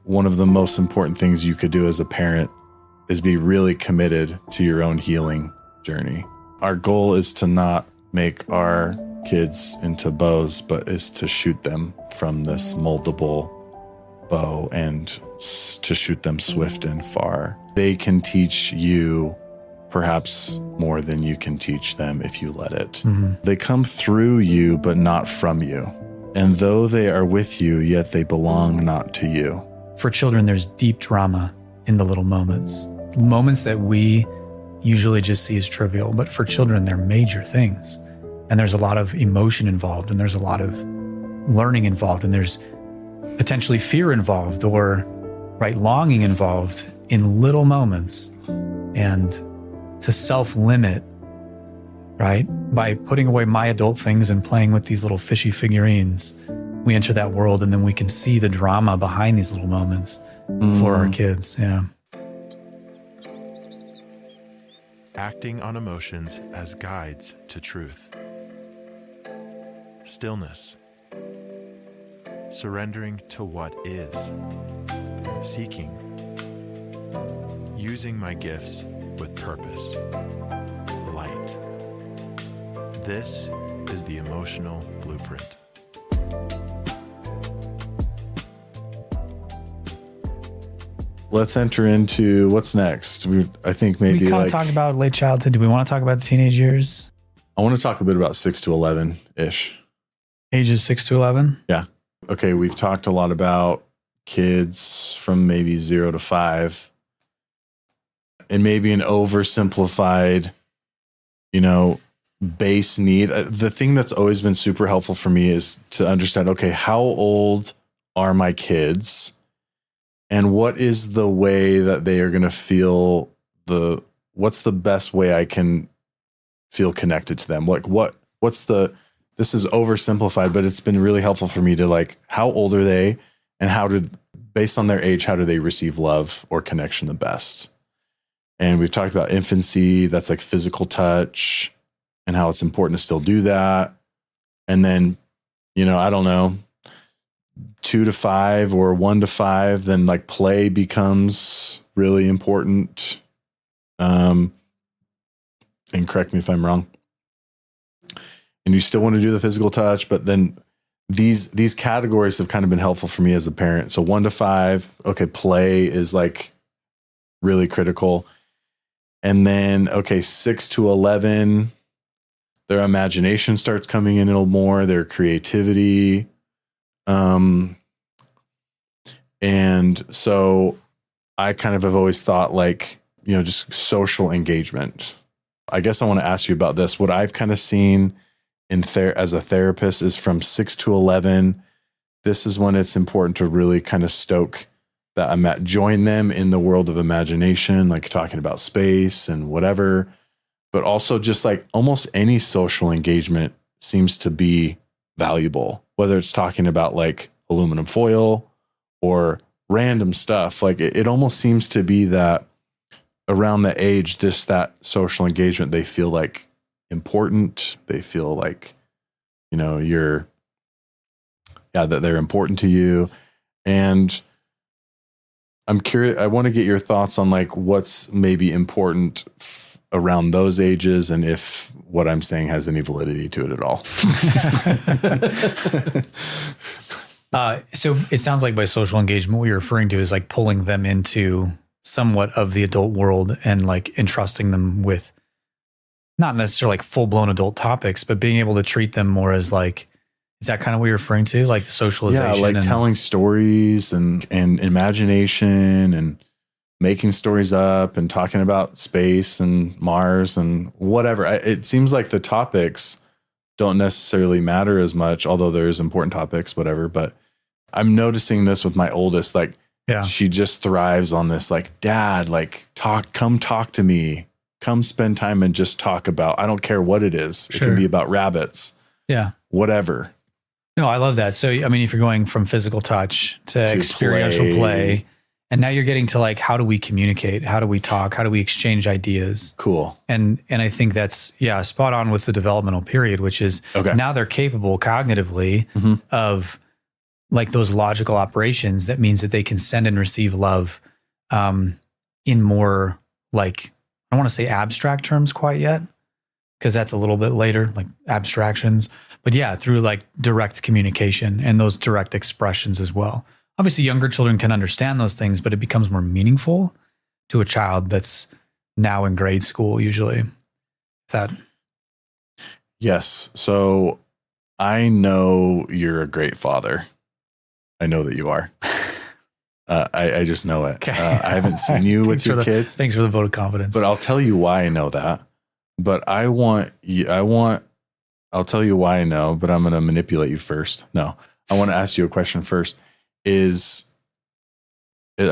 one of the most important things you could do as a parent is be really committed to your own healing journey. Our goal is to not make our kids into bows, but is to shoot them from this moldable bow and to shoot them swift and far. They can teach you perhaps more than you can teach them if you let it. Mm-hmm. They come through you, but not from you. And though they are with you, yet they belong not to you. For children, there's deep drama in the little moments that we usually just see as trivial, but for children, they're major things. And there's a lot of emotion involved, and there's a lot of learning involved, and there's potentially fear involved or longing involved in little moments. And to self-limit, by putting away my adult things and playing with these little fishy figurines, we enter that world, and then we can see the drama behind these little moments for our kids. Yeah. Acting on emotions as guides to truth. Stillness. Surrendering to what is. Seeking. Using my gifts with purpose. Light. This is the emotional blueprint. Let's enter into what's next. I think maybe we kind of talked about late childhood. Do we want to talk about the teenage years? I want to talk a bit about 6 to 11-ish. Ages 6 to 11? Yeah. Okay, we've talked a lot about kids from maybe 0 to 5. And maybe an oversimplified, base need. The thing that's always been super helpful for me is to understand, okay, how old are my kids? And what is the way that they are going to feel what's the best way I can feel connected to them? This is oversimplified, but it's been really helpful for me to how old are they and based on their age, how do they receive love or connection the best? And we've talked about infancy, that's like physical touch and how it's important to still do that. And then, I don't know, 2 to 5 or 1 to 5, then play becomes really important. And correct me if I'm wrong. And you still want to do the physical touch, but then these categories have kind of been helpful for me as a parent. So 1 to 5, okay, play is really critical. And then, 6 to 11, their imagination starts coming in a little more, their creativity. And so I kind of have always thought just social engagement. I guess I want to ask you about this. What I've kind of seen as a therapist is from 6 to 11. This is when it's important to really kind of stoke that join them in the world of imagination, talking about space and whatever, but also just almost any social engagement seems to be valuable, whether it's talking about aluminum foil or random stuff. It almost seems to be that around the age, just that social engagement, they feel important. They feel that they're important to you. And I'm curious, I want to get your thoughts on what's maybe important around those ages and if what I'm saying has any validity to it at all. So it sounds like by social engagement, what you're referring to is pulling them into somewhat of the adult world and entrusting them with not necessarily full-blown adult topics, but being able to treat them more as is that kind of what you're referring to? The socialization? Yeah, telling stories and imagination and making stories up and talking about space and Mars and whatever. It seems like the topics don't necessarily matter as much, although there's important topics, whatever. But I'm noticing this with my oldest, she just thrives on this, Dad, come talk to me, come spend time and just talk about, I don't care what it is. Sure. It can be about rabbits. Yeah. Whatever. No, I love that. So, I mean, if you're going from physical touch to experiential play, and now you're getting to how do we communicate? How do we talk? How do we exchange ideas? Cool. And I think that's, spot on with the developmental period, which is now they're capable cognitively of like those logical operations, that means that they can send and receive love in more like, I don't want to say abstract terms quite yet, because that's a little bit later, like abstractions. But yeah, through like direct communication and those direct expressions as well. Obviously, younger children can understand those things, but it becomes more meaningful to a child that's now in grade school, usually. Yes. So I know you're a great father. I know that you are. I just know it. Okay. I haven't seen you with your kids. Thanks for the vote of confidence. But I'll tell you why I know that. But I'll tell you why I know, but I'm going to manipulate you first. No, I want to ask you a question first. I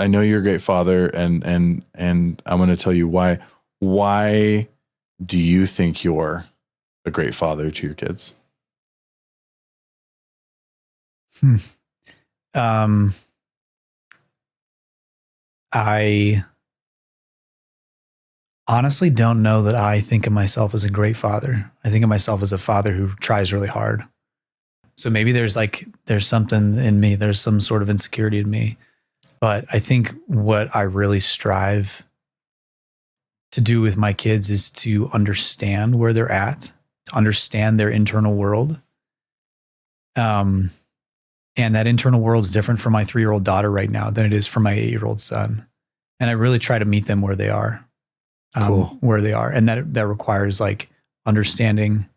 know you're a great father, and I'm going to tell you why. Why do you think you're a great father to your kids? I honestly don't know that I think of myself as a great father. I think of myself as a father who tries really hard. So maybe there's something in me, there's some sort of insecurity in me. But I think what I really strive to do with my kids is to understand where they're at, to understand their internal world. And that internal world is different for my 3-year-old daughter right now than it is for my 8-year-old son. And I really try to meet them where they are. Cool. Where they are. And that requires like understanding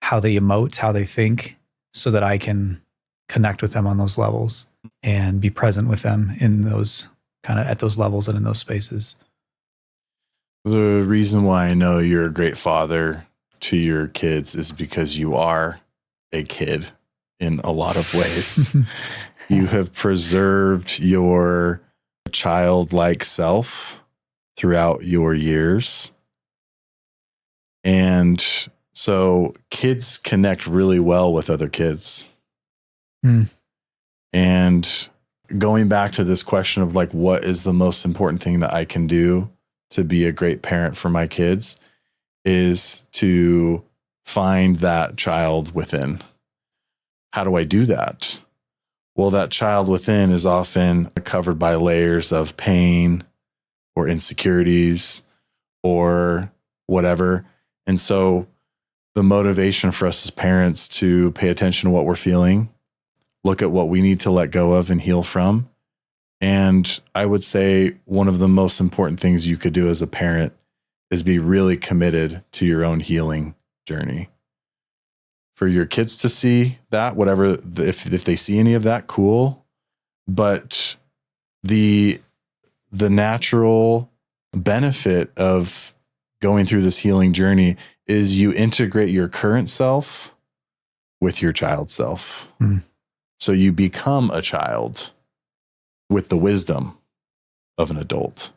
how they emote, how they think, so that I can connect with them on those levels and be present with them in those kind of at those levels and in those spaces. The reason why I know you're a great father to your kids is because you are a kid in a lot of ways. You have preserved your childlike self throughout your years. And so kids connect really well with other kids. And going back to this question of like, what is the most important thing that I can do to be a great parent for my kids is to find that child within. How do I do that? Well, that child within is often covered by layers of pain or insecurities or whatever. And so the motivation for us as parents to pay attention to what we're feeling, look at what we need to let go of and heal from. And I would say one of the most important things you could do as a parent is be really committed to your own healing journey. For your kids to see that, whatever, if they see any of that, cool. But the natural benefit of going through this healing journey is you integrate your current self with your child self. So you become a child with the wisdom of an adult.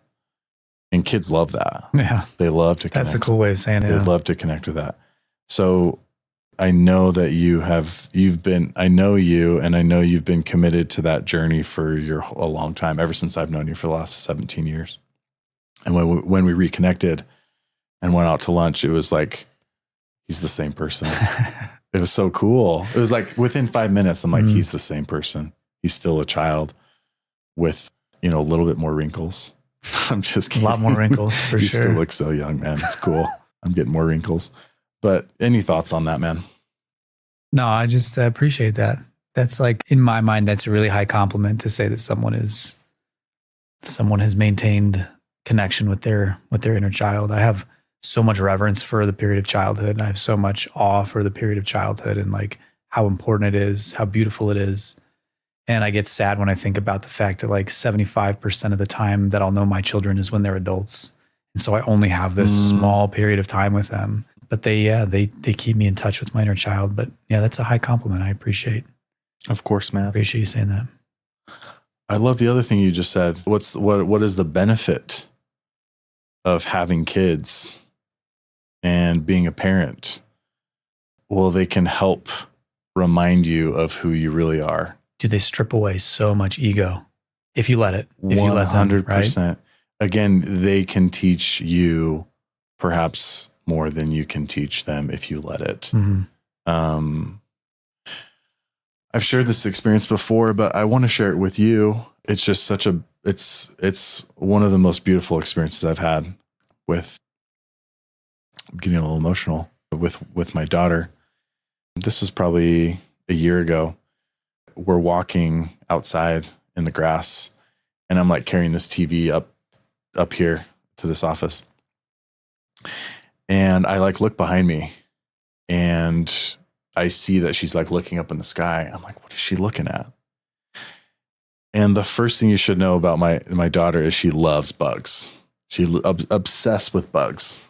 And kids love that. Yeah. They love to connect. That's a cool way of saying it. They love to connect with that. So I know that I know you, and I know you've been committed to that journey for a long time, ever since I've known you for the last 17 years. And when we reconnected and went out to lunch, it was like, he's the same person. It was so cool. It was like within 5 minutes, I'm like, he's the same person. He's still a child with, a little bit more wrinkles. I'm just kidding. A lot more wrinkles for You sure. still look so young, man. It's cool. I'm getting more wrinkles. But any thoughts on that, man? No, I just appreciate that. That's like, in my mind, that's a really high compliment to say that someone has maintained connection with their inner child. I have so much reverence for the period of childhood, and I have so much awe for the period of childhood and like how important it is, how beautiful it is. And I get sad when I think about the fact that like 75% of the time that I'll know my children is when they're adults. And so I only have this small period of time with them. But they keep me in touch with my inner child. But yeah, that's a high compliment. I appreciate. Of course, man. Appreciate you saying that. I love the other thing you just said. What is the benefit of having kids and being a parent? Well, they can help remind you of who you really are. Do they strip away so much ego if you let it? If 100%. You let them, right? Again, they can teach you perhaps more than you can teach them if you let it. I've shared this experience before, but I want to share it with you. It's just it's one of the most beautiful experiences I've had with, I'm getting a little emotional with my daughter. This was probably a year ago. We're walking outside in the grass, and I'm like carrying this TV up here to this office. And I like look behind me, and I see that she's like looking up in the sky. I'm like, what is she looking at? And the first thing you should know about my daughter is she loves bugs. She's obsessed with bugs.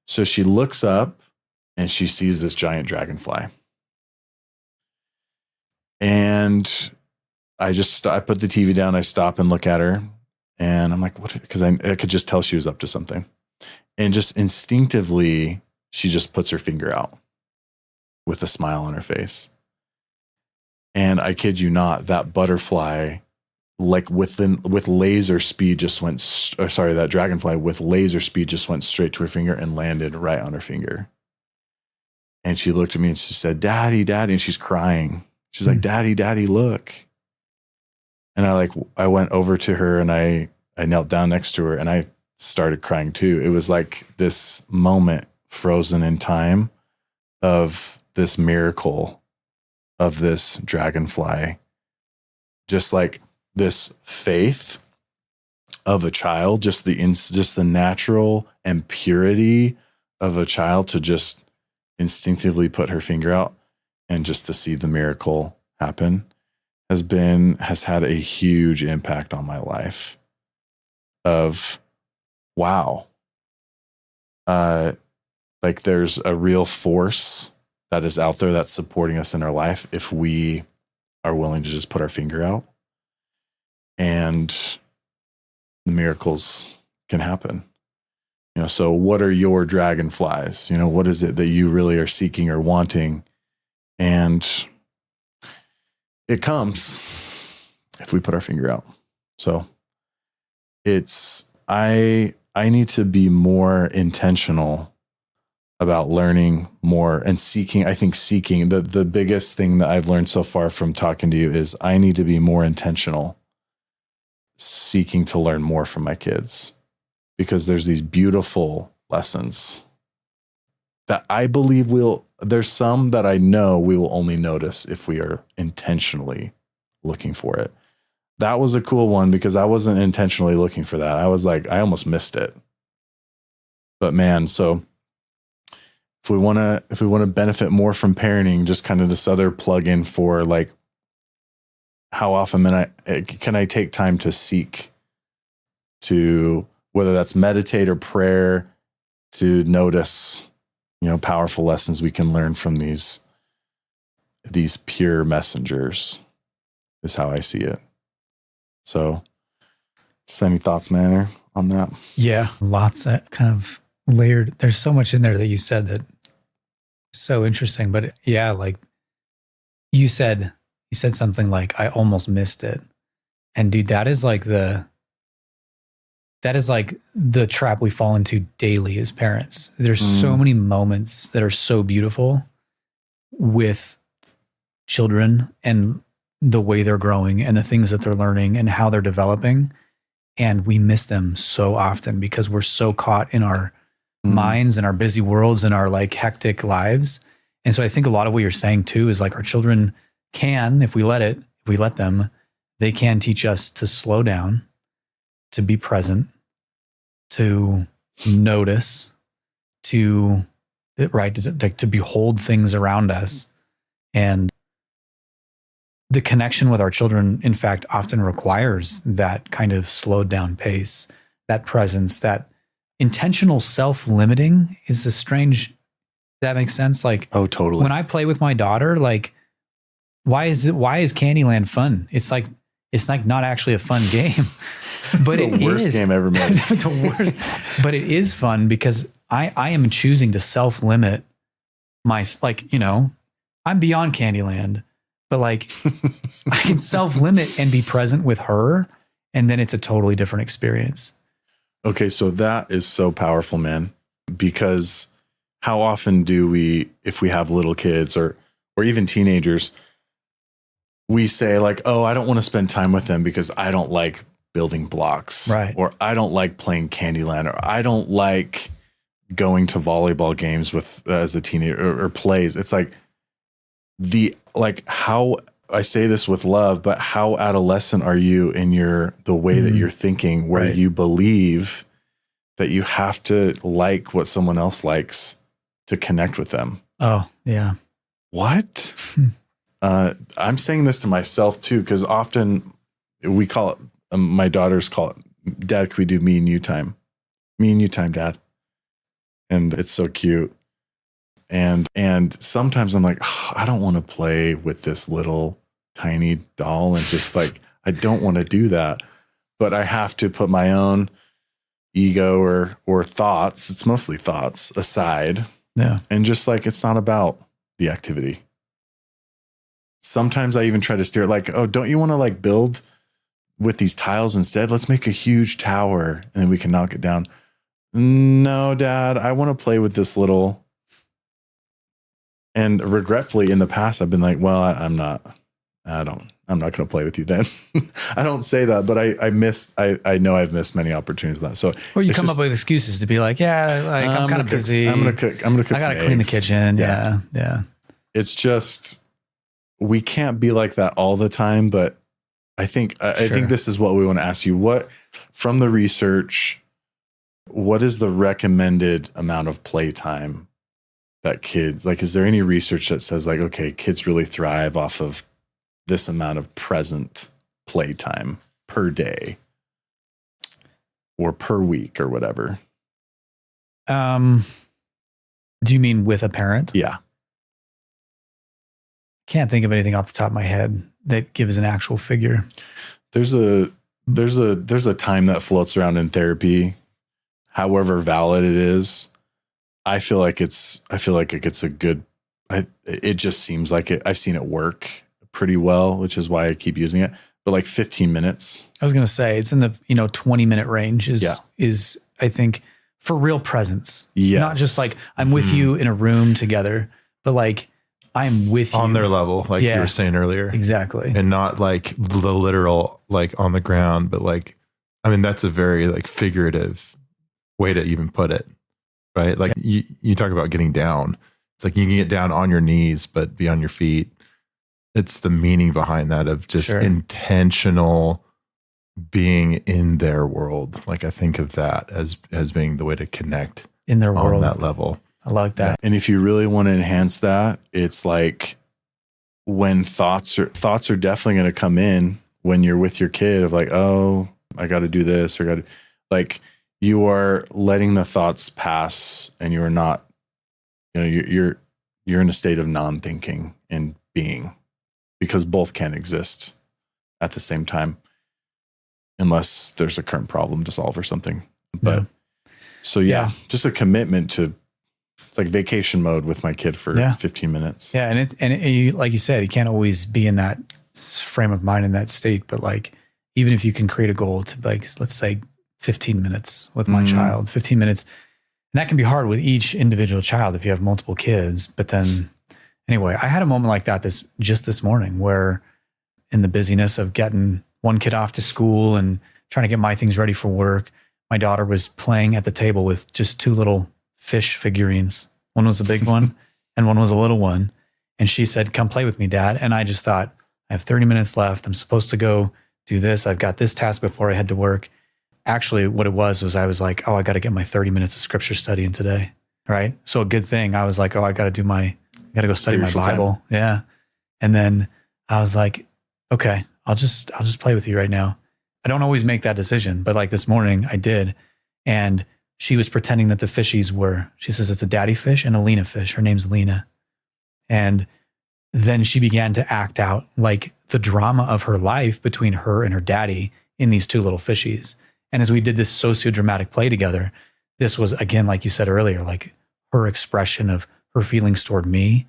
So she looks up and she sees this giant dragonfly. And I put the TV down. I stop and look at her, and I'm like, what? Because I could just tell she was up to something. And just instinctively, she just puts her finger out with a smile on her face. And I kid you not, that butterfly, like with laser speed, that dragonfly with laser speed just went straight to her finger and landed right on her finger. And she looked at me and she said, "Daddy, Daddy," and she's crying. She's like, "Daddy, Daddy, look." And I went over to her and I knelt down next to her and I started crying too. It was like this moment frozen in time of this miracle of this dragonfly, just like this faith of a child, just the natural and purity of a child to just instinctively put her finger out and just to see the miracle happen has had a huge impact on my life of, wow. Like there's a real force that is out there that's supporting us in our life if we are willing to just put our finger out, and the miracles can happen. So what are your dragonflies? What is it that you really are seeking or wanting? And it comes if we put our finger out. So I need to be more intentional about learning more and seeking. I think seeking, the biggest thing that I've learned so far from talking to you is I need to be more intentional seeking to learn more from my kids, because there's these beautiful lessons that I believe there's some that I know we will only notice if we are intentionally looking for it. That was a cool one because I wasn't intentionally looking for that. I was like, I almost missed it. But man, so if we want to benefit more from parenting, just kind of this other plug-in for like, how often can I take time to seek, to whether that's meditate or prayer, to notice, powerful lessons we can learn from these pure messengers, is how I see it. So just any thoughts, Manor, on that? Yeah, lots of kind of layered. There's so much in there that you said that so interesting. But yeah, like you said something like, I almost missed it. And dude, that is like the trap we fall into daily as parents. There's so many moments that are so beautiful with children and the way they're growing and the things that they're learning and how they're developing. And we miss them so often because we're so caught in our minds and our busy worlds and our like hectic lives. And so I think a lot of what you're saying too is like our children can, if we let them, they can teach us to slow down, to be present, to notice, to behold things around us. And the connection with our children, in fact, often requires that kind of slowed down pace, that presence, that intentional self-limiting is a strange, that makes sense. Like, oh, totally. When I play with my daughter, like, why is Candyland fun? It's like not actually a fun game, but it's the worst game ever made. It's the worst, but it is fun because I am choosing to self-limit I'm beyond Candyland, but like I can self-limit and be present with her. And then it's a totally different experience. Okay. So that is so powerful, man, because how often do we, if we have little kids or even teenagers, we say like, oh, I don't want to spend time with them because I don't like building blocks, Right. or I don't like playing Candyland, or I don't like going to volleyball games with as a teenager or plays. It's like how I say this with love, but how adolescent are you in the way that you're thinking, where Right. you believe that you have to like what someone else likes to connect with them? Oh, yeah. What? I'm saying this to myself too, because often we call it, my daughters call it, Dad, can we do me and you time? Me and you time, Dad. And it's so cute. And sometimes I'm like, oh, I don't want to play with this little tiny doll, and just like, I don't want to do that. But I have to put my own ego or thoughts, it's mostly thoughts, aside. Yeah. And just like, it's not about the activity. Sometimes I even try to steer it like, oh, don't you want to like build with these tiles instead? Let's make a huge tower and then we can knock it down. No, Dad, I want to play with this little. And regretfully in the past, I've been like, well, I'm not going to play with you then. I don't say that, but I know I've missed many opportunities of that. So, or you come up with excuses to be like, yeah, like I'm kind of busy. I'm going to cook. I got to clean the kitchen. Yeah. It's just, we can't be like that all the time, but I think this is what we want to ask you. What, from the research, what is the recommended amount of playtime that kids, like, is there any research that says like, okay, kids really thrive off of this amount of present playtime per day or per week or whatever? Do you mean with a parent? Yeah. Can't think of anything off the top of my head that gives an actual figure. There's a time that floats around in therapy, however valid it is. I feel like it gets a good, it just seems like it. I've seen it work pretty well, which is why I keep using it. But like 15 minutes. I was going to say it's in the 20-minute range is I think for real presence. Yes. Not just like I'm with you in a room together, but like I'm with you on their level, like you were saying earlier. Exactly. And not like the literal, like on the ground, but like, I mean, that's a very like figurative way to even put it, right? Like you talk about getting down. It's like you can get down on your knees, but be on your feet. It's the meaning behind that of just intentional being in their world. Like I think of that as being the way to connect in their world on that level. I like that. And if you really want to enhance that, it's like when thoughts are definitely going to come in when you're with your kid of like, oh, I got to do this or got to, like, you are letting the thoughts pass and you are not, you're in a state of non-thinking and being, because both can exist at the same time unless there's a current problem to solve or something. But just a commitment to, it's like vacation mode with my kid for 15 minutes. Yeah. And like you said, you can't always be in that frame of mind, in that state, but like, even if you can create a goal to like, let's say 15 minutes with my child, 15 minutes. And that can be hard with each individual child if you have multiple kids. But then anyway, I had a moment like that this morning where in the busyness of getting one kid off to school and trying to get my things ready for work, my daughter was playing at the table with just two little fish figurines. One was a big one and one was a little one. And she said, come play with me, Dad. And I just thought, I have 30 minutes left. I'm supposed to go do this. I've got this task before I head to work. Actually, what it was I was like, oh, I got to get my 30 minutes of scripture study in today. Right. So a good thing. I was like, oh, I got to go study my Bible. Time. Yeah. And then I was like, okay, I'll just play with you right now. I don't always make that decision, but like this morning I did. And she was pretending that the fishies she says it's a daddy fish and a Lena fish. Her name's Lena. And then she began to act out like the drama of her life between her and her daddy in these two little fishies. And as we did this sociodramatic play together, this was, again, like you said earlier, like her expression of her feelings toward me.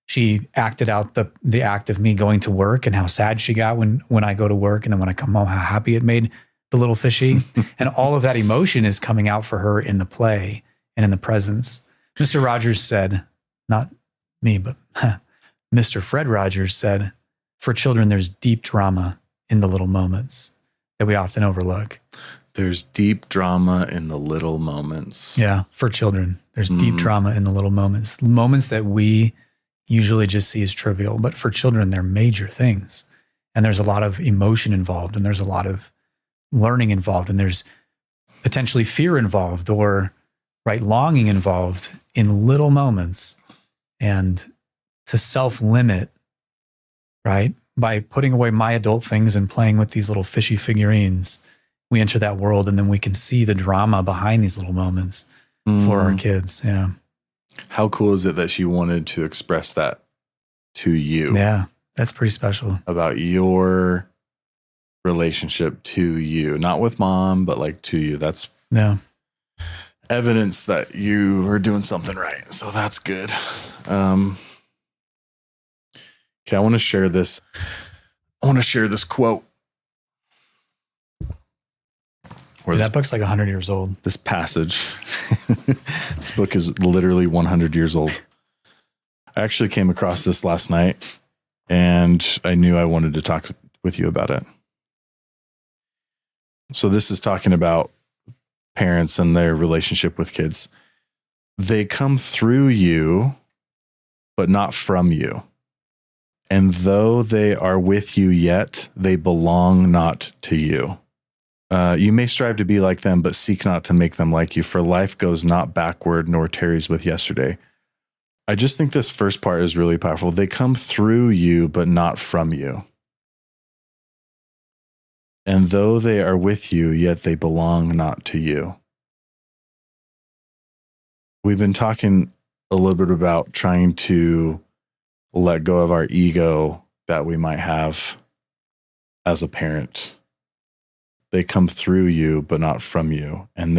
She acted out the act of me going to work and how sad she got when I go to work. And then when I come home, how happy it made the little fishy. And all of that emotion is coming out for her in the play and in the presence. Mr. Rogers said, not me, but Mr. Fred Rogers said, For children, there's deep drama in the little moments that we often overlook. There's deep drama in the little moments. Yeah, for children, there's deep drama in the little moments. Moments that we usually just see as trivial, but for children, they're major things. And there's a lot of emotion involved, and there's a lot of learning involved, and there's potentially fear involved, or longing involved in little moments. And to self-limit, by putting away my adult things and playing with these little fishy figurines, we enter that world, and then we can see the drama behind these little moments for our kids. Yeah. How cool is it that she wanted to express that to you? Yeah, that's pretty special. About your relationship to you, not with mom, but like to you. That's evidence that you are doing something right. So that's good. Okay, I want to share this. Quote. That book's like 100 years old. This passage. This book is literally 100 years old. I actually came across this last night, and I knew I wanted to talk with you about it. So this is talking about parents and their relationship with kids. They come through you, but not from you. And though they are with you yet, they belong not to you. You may strive to be like them, but seek not to make them like you, for life goes not backward nor tarries with yesterday. I just think this first part is really powerful. They come through you, but not from you. And though they are with you, yet they belong not to you. We've been talking a little bit about trying to let go of our ego that we might have as a parent. They come through you, but not from you. And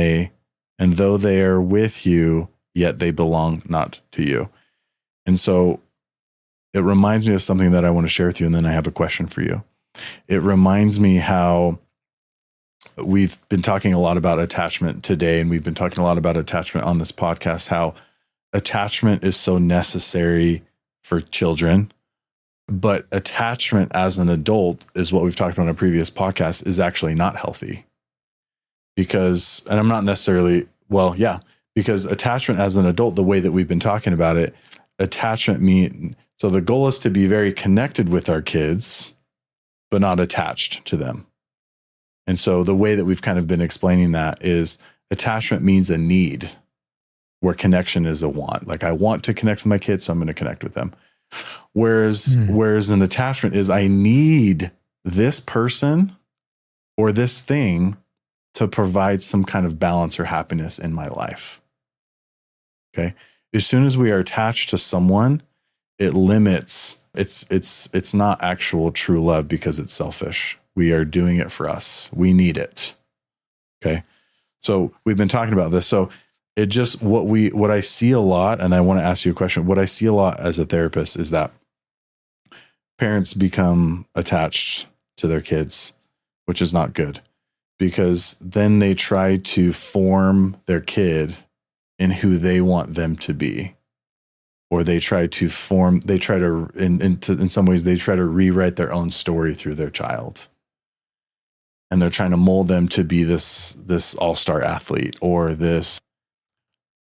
though they are with you, yet they belong not to you. And so it reminds me of something that I want to share with you. And then I have a question for you. It reminds me how we've been talking a lot about attachment today. And we've been talking a lot about attachment on this podcast, how attachment is so necessary for children. But attachment as an adult is what we've talked about in a previous podcast is actually not healthy. Because attachment as an adult, the way that we've been talking about it, so the goal is to be very connected with our kids, but not attached to them. And so the way that we've kind of been explaining that is attachment means a need, where connection is a want. Like, I want to connect with my kids, so I'm going to connect with them. Whereas an attachment is, I need this person or this thing to provide some kind of balance or happiness in my life. Okay. As soon as we are attached to someone, it limits, it's not actual true love because it's selfish. We are doing it for us. We need it. Okay. So we've been talking about this. So it just, what I see a lot, and I want to ask you a question. What I see a lot as a therapist is that parents become attached to their kids, which is not good, because then they try to form their kid in who they want them to be. Or in some ways, they try to rewrite their own story through their child. And they're trying to mold them to be this all-star athlete, or this,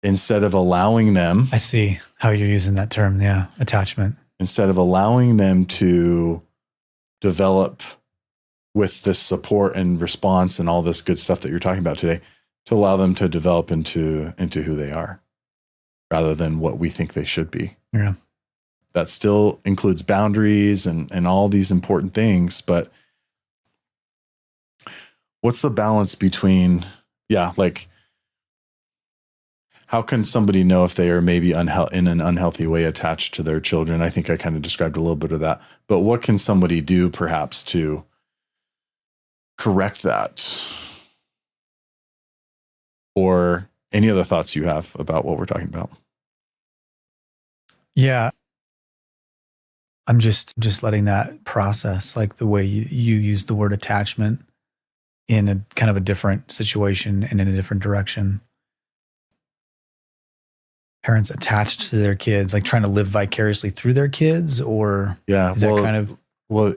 instead of allowing them. I see how you're using that term. Yeah. Attachment. Instead of allowing them to develop with this support and response and all this good stuff that you're talking about today, to allow them to develop into who they are, rather than what we think they should be. Yeah. That still includes boundaries and all these important things, but what's the balance between, how can somebody know if they are maybe in an unhealthy way attached to their children? I think I kind of described a little bit of that, but what can somebody do perhaps to correct that? Or any other thoughts you have about what we're talking about? Yeah. I'm just letting that process, like the way you use the word attachment in a kind of a different situation and in a different direction. Parents attached to their kids, like trying to live vicariously through their kids, or is that kind of Well,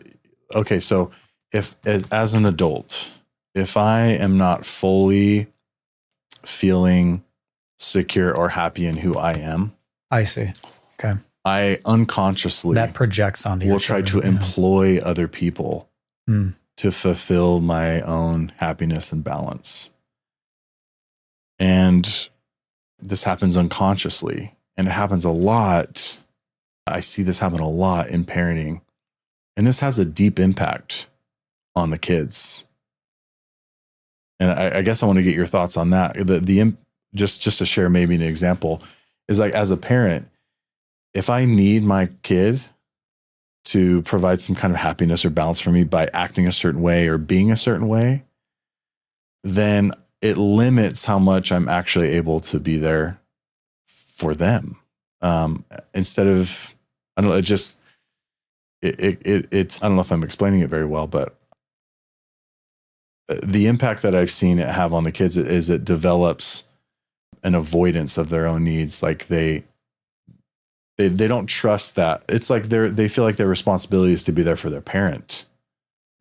okay. So if as an adult, if I am not fully feeling secure or happy in who I am, I see. Okay. I unconsciously That projects onto your will try to children, yeah. employ other people Mm. to fulfill my own happiness and balance. And this happens unconsciously, and it happens a lot. I see this happen a lot in parenting, and this has a deep impact on the kids. And I guess I want to get your thoughts on that. Just to share maybe an example is like, as a parent, if I need my kid to provide some kind of happiness or balance for me by acting a certain way or being a certain way, then it limits how much I'm actually able to be there for them. Instead of, I don't know, it's, I don't know if I'm explaining it very well, but the impact that I've seen it have on the kids is it develops an avoidance of their own needs. Like they don't trust that. It's like they feel like their responsibility is to be there for their parent,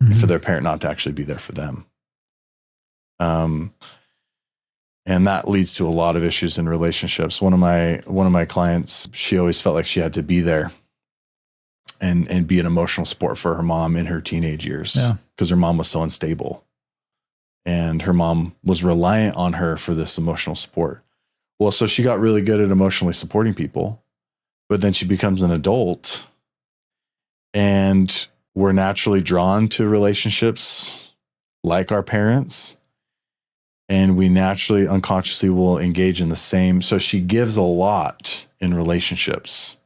Mm-hmm. and for their parent not to actually be there for them. And that leads to a lot of issues in relationships. One of my clients, she always felt like she had to be there and be an emotional support for her mom in her teenage years, because her mom was so unstable. And her mom was reliant on her for this emotional support. Well, so she got really good at emotionally supporting people, but then she becomes an adult, and we're naturally drawn to relationships like our parents. And we naturally, unconsciously will engage in the same. So she gives a lot in relationships,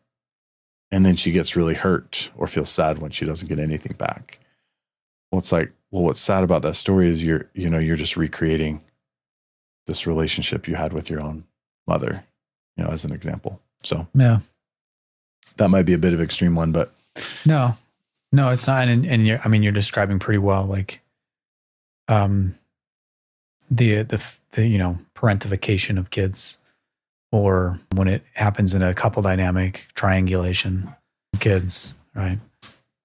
and then she gets really hurt or feels sad when she doesn't get anything back. Well, it's like, well, what's sad about that story is you're just recreating this relationship you had with your own mother, as an example. So Yeah. that might be a bit of an extreme one, but No, it's not. And you're describing pretty well, like, the parentification of kids, or when it happens in a couple dynamic, triangulation kids, right?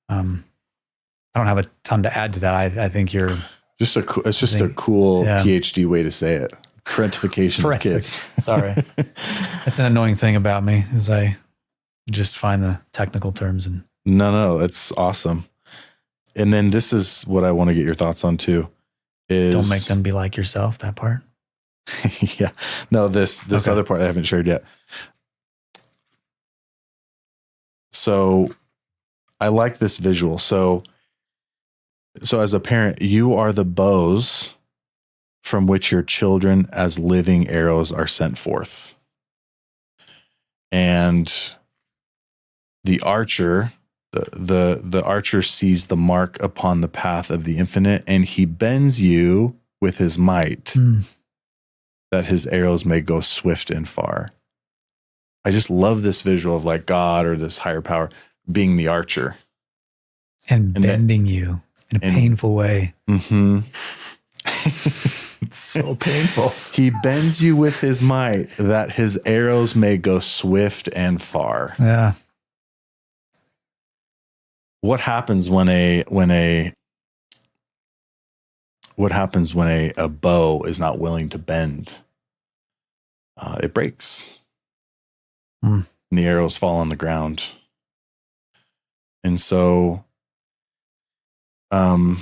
I don't have a ton to add to that. I think you're it's just a cool PhD way to say it. Parentification of kids. Sorry. That's an annoying thing about me, is I just find the technical terms. And No, it's awesome. And then this is what I want to get your thoughts on too. Don't make them be like yourself, that part. Yeah. No, this other part I haven't shared yet. So I like this visual. So as a parent, you are the bows from which your children as living arrows are sent forth. And the archer, the archer sees the mark upon the path of the infinite, and he bends you with his might, that his arrows may go swift and far. I just love this visual of like God or this higher power being the archer. And bending you in a painful way. Mm-hmm. It's so painful. He bends you with his might that his arrows may go swift and far. Yeah. What happens when a bow is not willing to bend? It breaks. And the arrows fall on the ground. And so I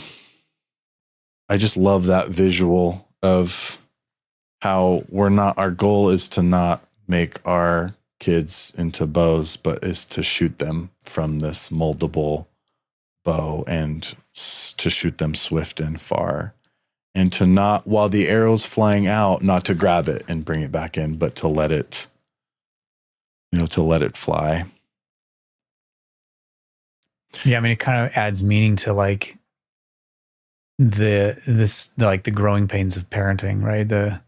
just love that visual of how our goal is to not make our kids into bows, but is to shoot them from this moldable bow and to shoot them swift and far. And to not, while the arrow's flying out, not to grab it and bring it back in, but to let it, fly. Yeah, I mean, it kind of adds meaning to like the growing pains of parenting, right? The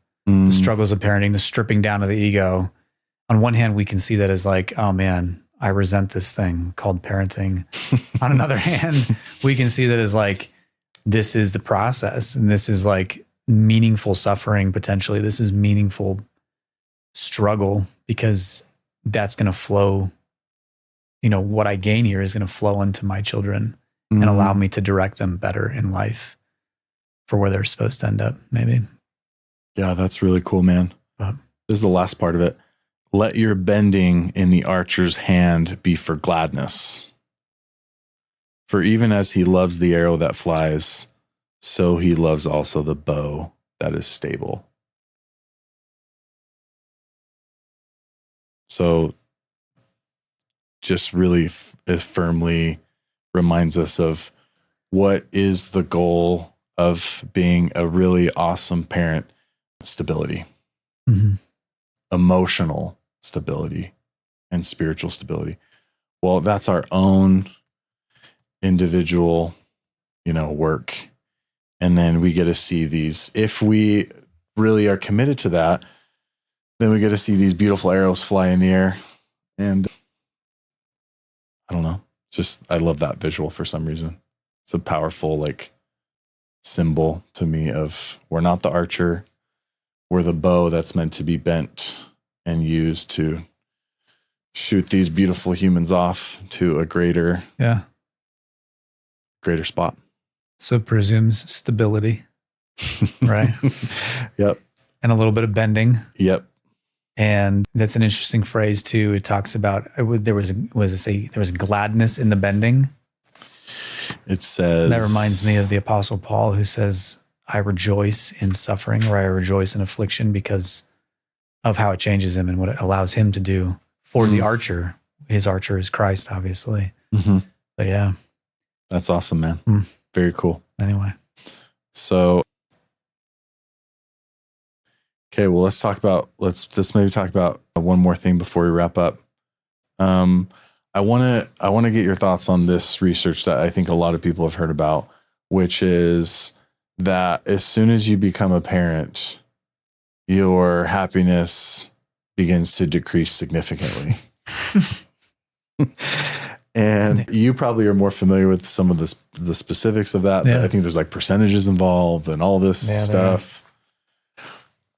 struggles of parenting, the stripping down of the ego. On one hand, we can see that as like, oh man, I resent this thing called parenting. On another hand, we can see that as like, this is the process, and this is like meaningful suffering potentially. This is meaningful struggle, because that's going to flow. What I gain here is going to flow into my children and allow me to direct them better in life for where they're supposed to end up, maybe. Yeah, that's really cool, man. But this is the last part of it. Let your bending in the archer's hand be for gladness. For even as he loves the arrow that flies, so he loves also the bow that is stable. So just really firmly reminds us of what is the goal of being a really awesome parent: stability, emotional stability, and spiritual stability. Well, that's our own individual, work. And then we get to see these, if we really are committed to that, then we get to see these beautiful arrows fly in the air. And I don't know, I love that visual for some reason. It's a powerful, symbol to me of, we're not the archer, we're the bow that's meant to be bent and used to shoot these beautiful humans off to a greater spot. So it presumes stability, right? Yep. And a little bit of bending. Yep. And that's an interesting phrase too. It talks about there was gladness in the bending. It says, that reminds me of the Apostle Paul, who says, I rejoice in suffering, or I rejoice in affliction, because of how it changes him and what it allows him to do for the archer. His archer is Christ, obviously. But yeah. That's awesome, man. Very cool. Anyway. So, okay, well, let's maybe talk about one more thing before we wrap up. I want to get your thoughts on this research that I think a lot of people have heard about, which is that as soon as you become a parent, your happiness begins to decrease significantly. And you probably are more familiar with some of the specifics of that. Yeah. I think there's percentages involved and all this stuff.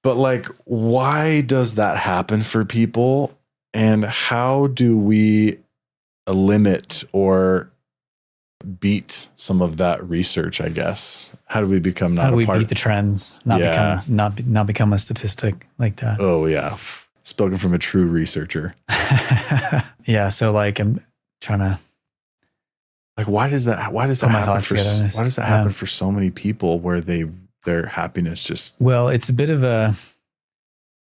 But why does that happen for people? And how do we limit or beat some of that research, I guess? How do we become not How do a we part? beat the trends? Not become a statistic like that. Oh yeah. Spoken from a true researcher. Yeah. So I'm trying to why does that happen for so many people where their happiness just... Well, it's a bit of an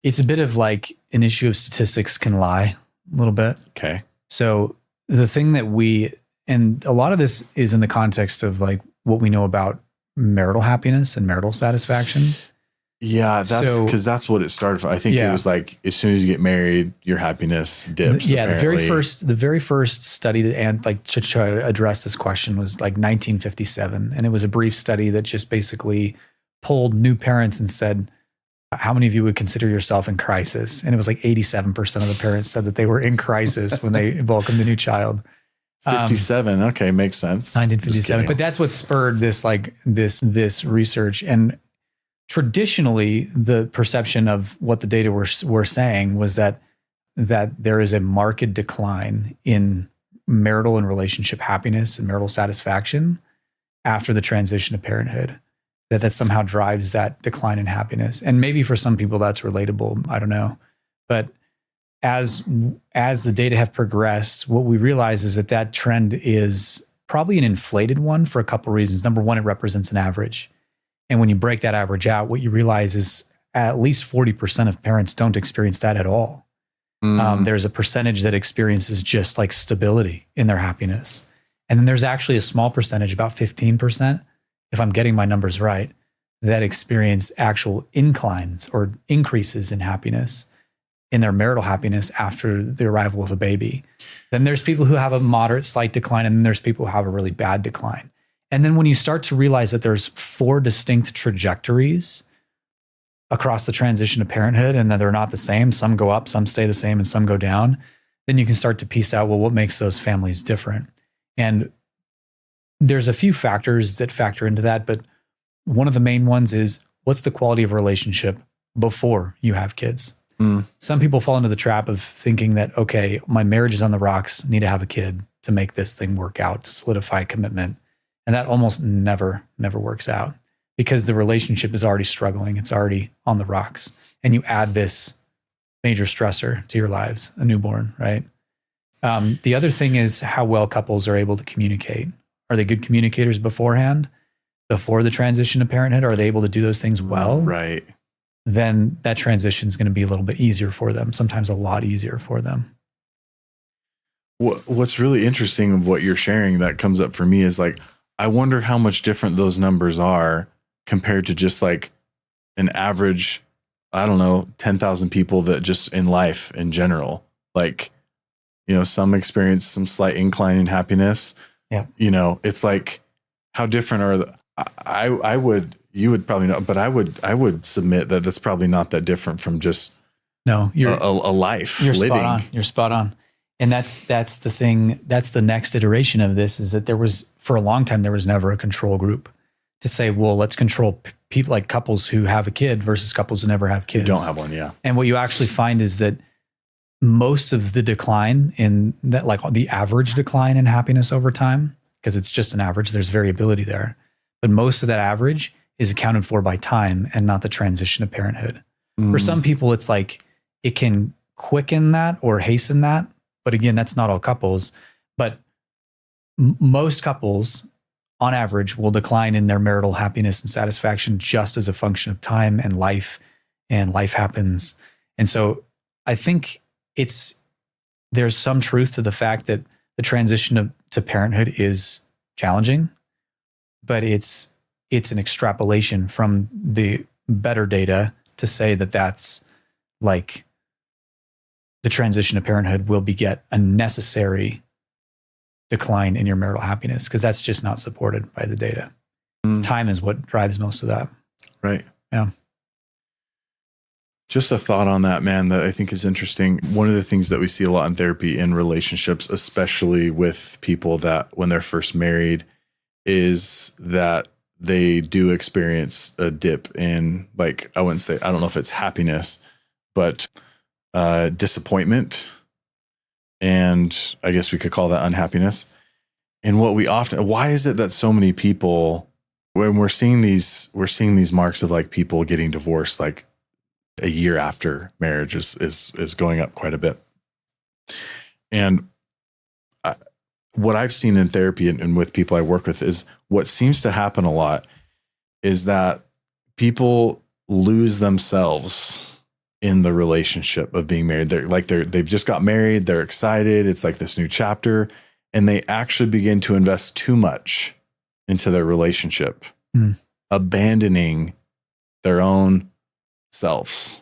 issue of statistics can lie a little bit. Okay. So the thing that and a lot of this is in the context of what we know about marital happiness and marital satisfaction. Yeah, that's what it started from. I think it was as soon as you get married, your happiness dips. Yeah, apparently. the very first study to try to address this question was 1957, and it was a brief study that just basically polled new parents and said, how many of you would consider yourself in crisis? And it was 87% of the parents said that they were in crisis when they welcomed a new child. 57. Okay. Makes sense. 1957. But that's what spurred this research. And traditionally, the perception of what the data were saying was that there is a marked decline in marital and relationship happiness and marital satisfaction after the transition to parenthood. That somehow drives that decline in happiness. And maybe for some people that's relatable. I don't know. But as the data have progressed, what we realize is that trend is probably an inflated one for a couple of reasons. Number one, it represents an average. And when you break that average out, what you realize is at least 40% of parents don't experience that at all. There's a percentage that experiences just stability in their happiness. And then there's actually a small percentage, about 15%, if I'm getting my numbers right, that experience actual inclines or increases in happiness, in their marital happiness after the arrival of a baby. Then there's people who have a moderate, slight decline, and then there's people who have a really bad decline. And then when you start to realize that there's 4 distinct trajectories across the transition to parenthood and that they're not the same, some go up, some stay the same, and some go down, then you can start to piece out, well, what makes those families different? And there's a few factors that factor into that, but one of the main ones is, what's the quality of relationship before you have kids? Some people fall into the trap of thinking that, okay, my marriage is on the rocks, need to have a kid to make this thing work out, to solidify commitment. And that almost never works out because the relationship is already struggling. It's already on the rocks. And you add this major stressor to your lives, a newborn, right? The other thing is how well couples are able to communicate. Are they good communicators beforehand, before the transition to parenthood? Are they able to do those things well? Right. Then that transition is going to be a little bit easier for them, sometimes a lot easier for them. What's really interesting of what you're sharing that comes up for me is like, I wonder how much different those numbers are compared to just like an average, I don't know, 10,000 people that just in life in general, like, some experience some slight incline in happiness. Yeah. It's like, how different are you would probably know, but I would submit that that's probably not that different from just you're a life you're living. Spot on. You're spot on. And that's the thing. That's the next iteration of this is that for a long time, there was never a control group to say, well, let's control people like couples who have a kid versus couples who never have kids. Who don't have one. Yeah. And what you actually find is that most of the decline in that, like the average decline in happiness over time, because it's just an average, there's variability there. But most of that average is accounted for by time and not the transition to parenthood. For some people, it's like it can quicken that or hasten that. But again, that's not all couples. But most couples, on average, will decline in their marital happiness and satisfaction just as a function of time and life happens. And so I think there's some truth to the fact that the transition to parenthood is challenging, but it's an extrapolation from the better data to say that that's like the transition to parenthood will beget a necessary decline in your marital happiness, because that's just not supported by the data. Time is what drives most of that. Right. Yeah. Just a thought on that, man, that I think is interesting. One of the things that we see a lot in therapy in relationships, especially with people that when they're first married, is that they do experience a dip in, like, I don't know if it's happiness, but disappointment. And I guess we could call that unhappiness. And why is it that so many people, when we're seeing these marks of like people getting divorced, like a year after marriage is going up quite a bit. And what I've seen in therapy and with people I work with is what seems to happen a lot is that people lose themselves in the relationship of being married. They've just got married. They're excited. It's like this new chapter, and they actually begin to invest too much into their relationship, abandoning their own selves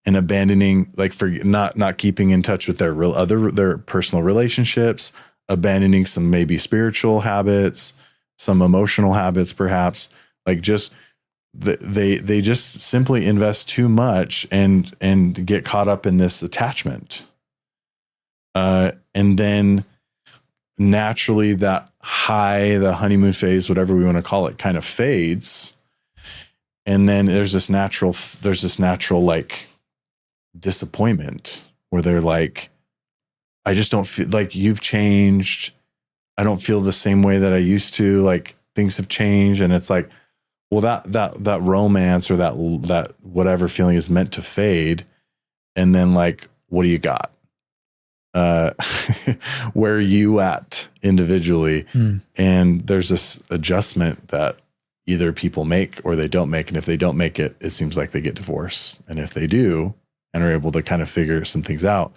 and abandoning, like, for not keeping in touch with their personal relationships, abandoning some maybe spiritual habits, some emotional habits, perhaps, like just they just simply invest too much and get caught up in this attachment. And then naturally that the honeymoon phase, whatever we want to call it, kind of fades. And then there's this natural like disappointment where they're like, I just don't feel like you've changed. I don't feel the same way that I used to. Like things have changed. And it's like, well, that romance or that whatever feeling is meant to fade. And then like, what do you got? Where are you at individually? And there's this adjustment that either people make or they don't make. And if they don't make it, it seems like they get divorced. And if they do and are able to kind of figure some things out,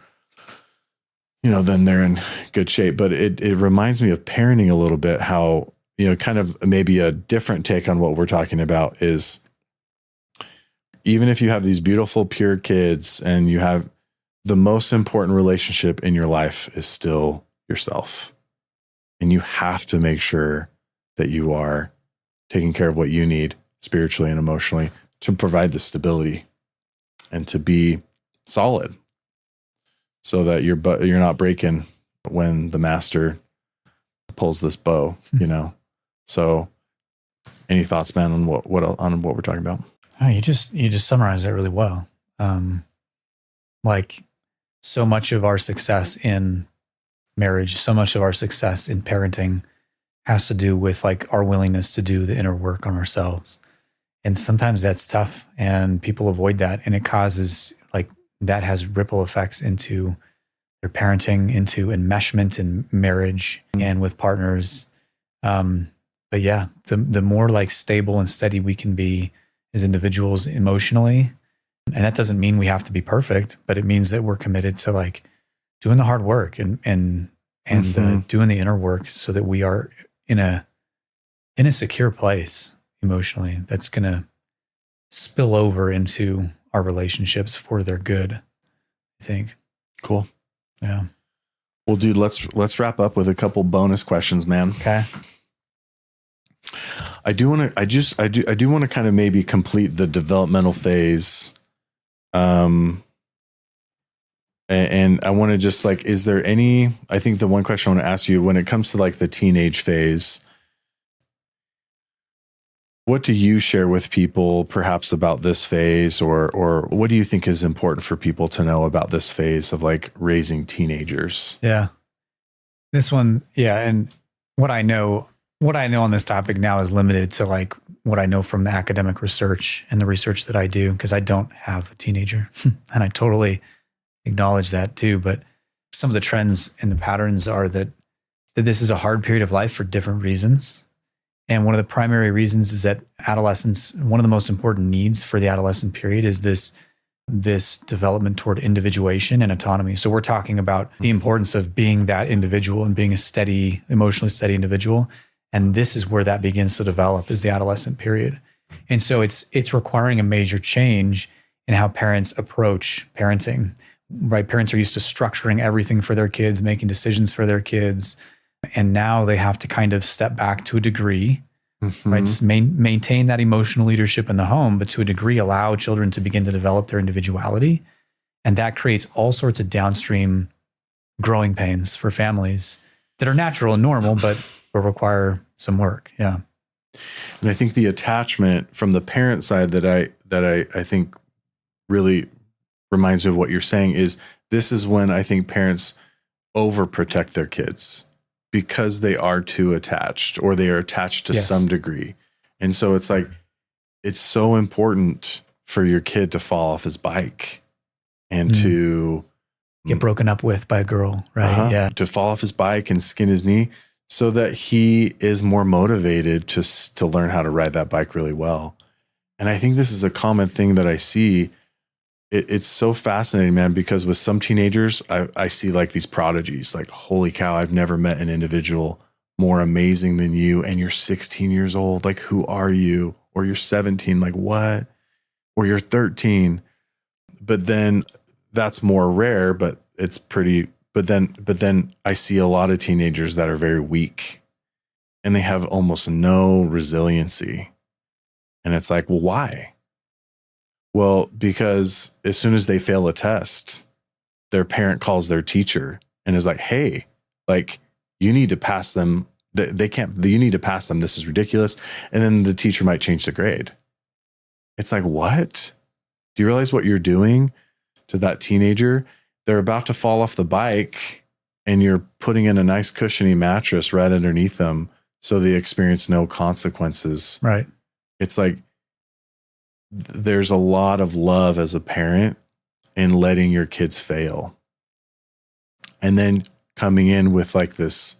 then they're in good shape. But it reminds me of parenting a little bit, how, kind of maybe a different take on what we're talking about is even if you have these beautiful, pure kids and you have the most important relationship in your life is still yourself. And you have to make sure that you are taking care of what you need spiritually and emotionally to provide the stability and to be solid so that you're not breaking when the master pulls this bow, So any thoughts, man, on what we're talking about? Oh, you just summarized that really well. Like so much of our success in marriage, so much of our success in parenting has to do with like our willingness to do the inner work on ourselves. And sometimes that's tough and people avoid that. And it causes like that has ripple effects into their parenting, into enmeshment in marriage and with partners. But yeah, the more like stable and steady we can be as individuals emotionally, and that doesn't mean we have to be perfect, but it means that we're committed to like doing the hard work and doing the inner work so that we are in a secure place emotionally that's going to spill over into our relationships for their good, I think. Cool. Yeah. Well, dude, let's wrap up with a couple bonus questions, man. Okay. I do want to kind of maybe complete the developmental phase. And I want to just like, is there any, I think the one question I want to ask you when it comes to like the teenage phase, what do you share with people perhaps about this phase or what do you think is important for people to know about this phase of like raising teenagers? Yeah. This one. Yeah. And what I know on this topic now is limited to like what I know from the academic research and the research that I do, because I don't have a teenager and I totally acknowledge that too. But some of the trends and the patterns are that this is a hard period of life for different reasons. And one of the primary reasons is that adolescence, one of the most important needs for the adolescent period is this development toward individuation and autonomy. So we're talking about the importance of being that individual and being a steady, emotionally steady individual. And this is where that begins to develop, is the adolescent period. And so it's requiring a major change in how parents approach parenting, right? Parents are used to structuring everything for their kids, making decisions for their kids. And now they have to kind of step back to a degree, right? Just maintain that emotional leadership in the home, but to a degree, allow children to begin to develop their individuality. And that creates all sorts of downstream growing pains for families that are natural and normal, but require some work. Yeah. And I think the attachment from the parent side that I think really reminds me of what you're saying is this is when I think parents overprotect their kids because they are too attached or they are attached to some degree. And so it's like, it's so important for your kid to fall off his bike and to get broken up with by a girl, right? Yeah. To fall off his bike and skin his knee so that he is more motivated to learn how to ride that bike really well. And I think this is a common thing that I see. It's so fascinating, man, because with some teenagers, I see like these prodigies, like, holy cow, I've never met an individual more amazing than you. And you're 16 years old. Like, who are you? Or you're 17, like what? Or you're 13. But then that's more rare, but it's pretty, but then I see a lot of teenagers that are very weak and they have almost no resiliency. And it's like, well, why? Well, because as soon as they fail a test, their parent calls their teacher and is like, hey, like you need to pass them. You need to pass them. This is ridiculous. And then the teacher might change the grade. It's like, what? Do you realize what you're doing to that teenager? They're about to fall off the bike and you're putting in a nice cushiony mattress right underneath them so they experience no consequences. Right. It's like, there's a lot of love as a parent in letting your kids fail. And then coming in with like this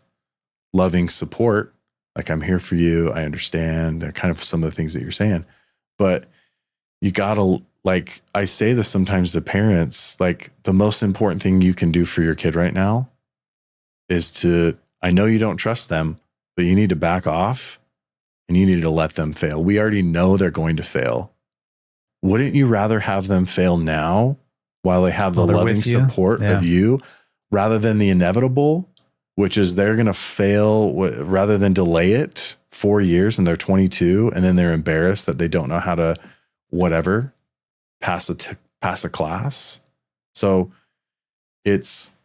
loving support, like I'm here for you. I understand. They're kind of some of the things that you're saying, but you gotta, like, I say this sometimes to parents, like the most important thing you can do for your kid right now is I know you don't trust them, but you need to back off and you need to let them fail. We already know they're going to fail. Wouldn't you rather have them fail now while they have the loving support of you rather than the inevitable, which is they're going to fail rather than delay it 4 years and they're 22 and then they're embarrassed that they don't know how to pass a class. So that's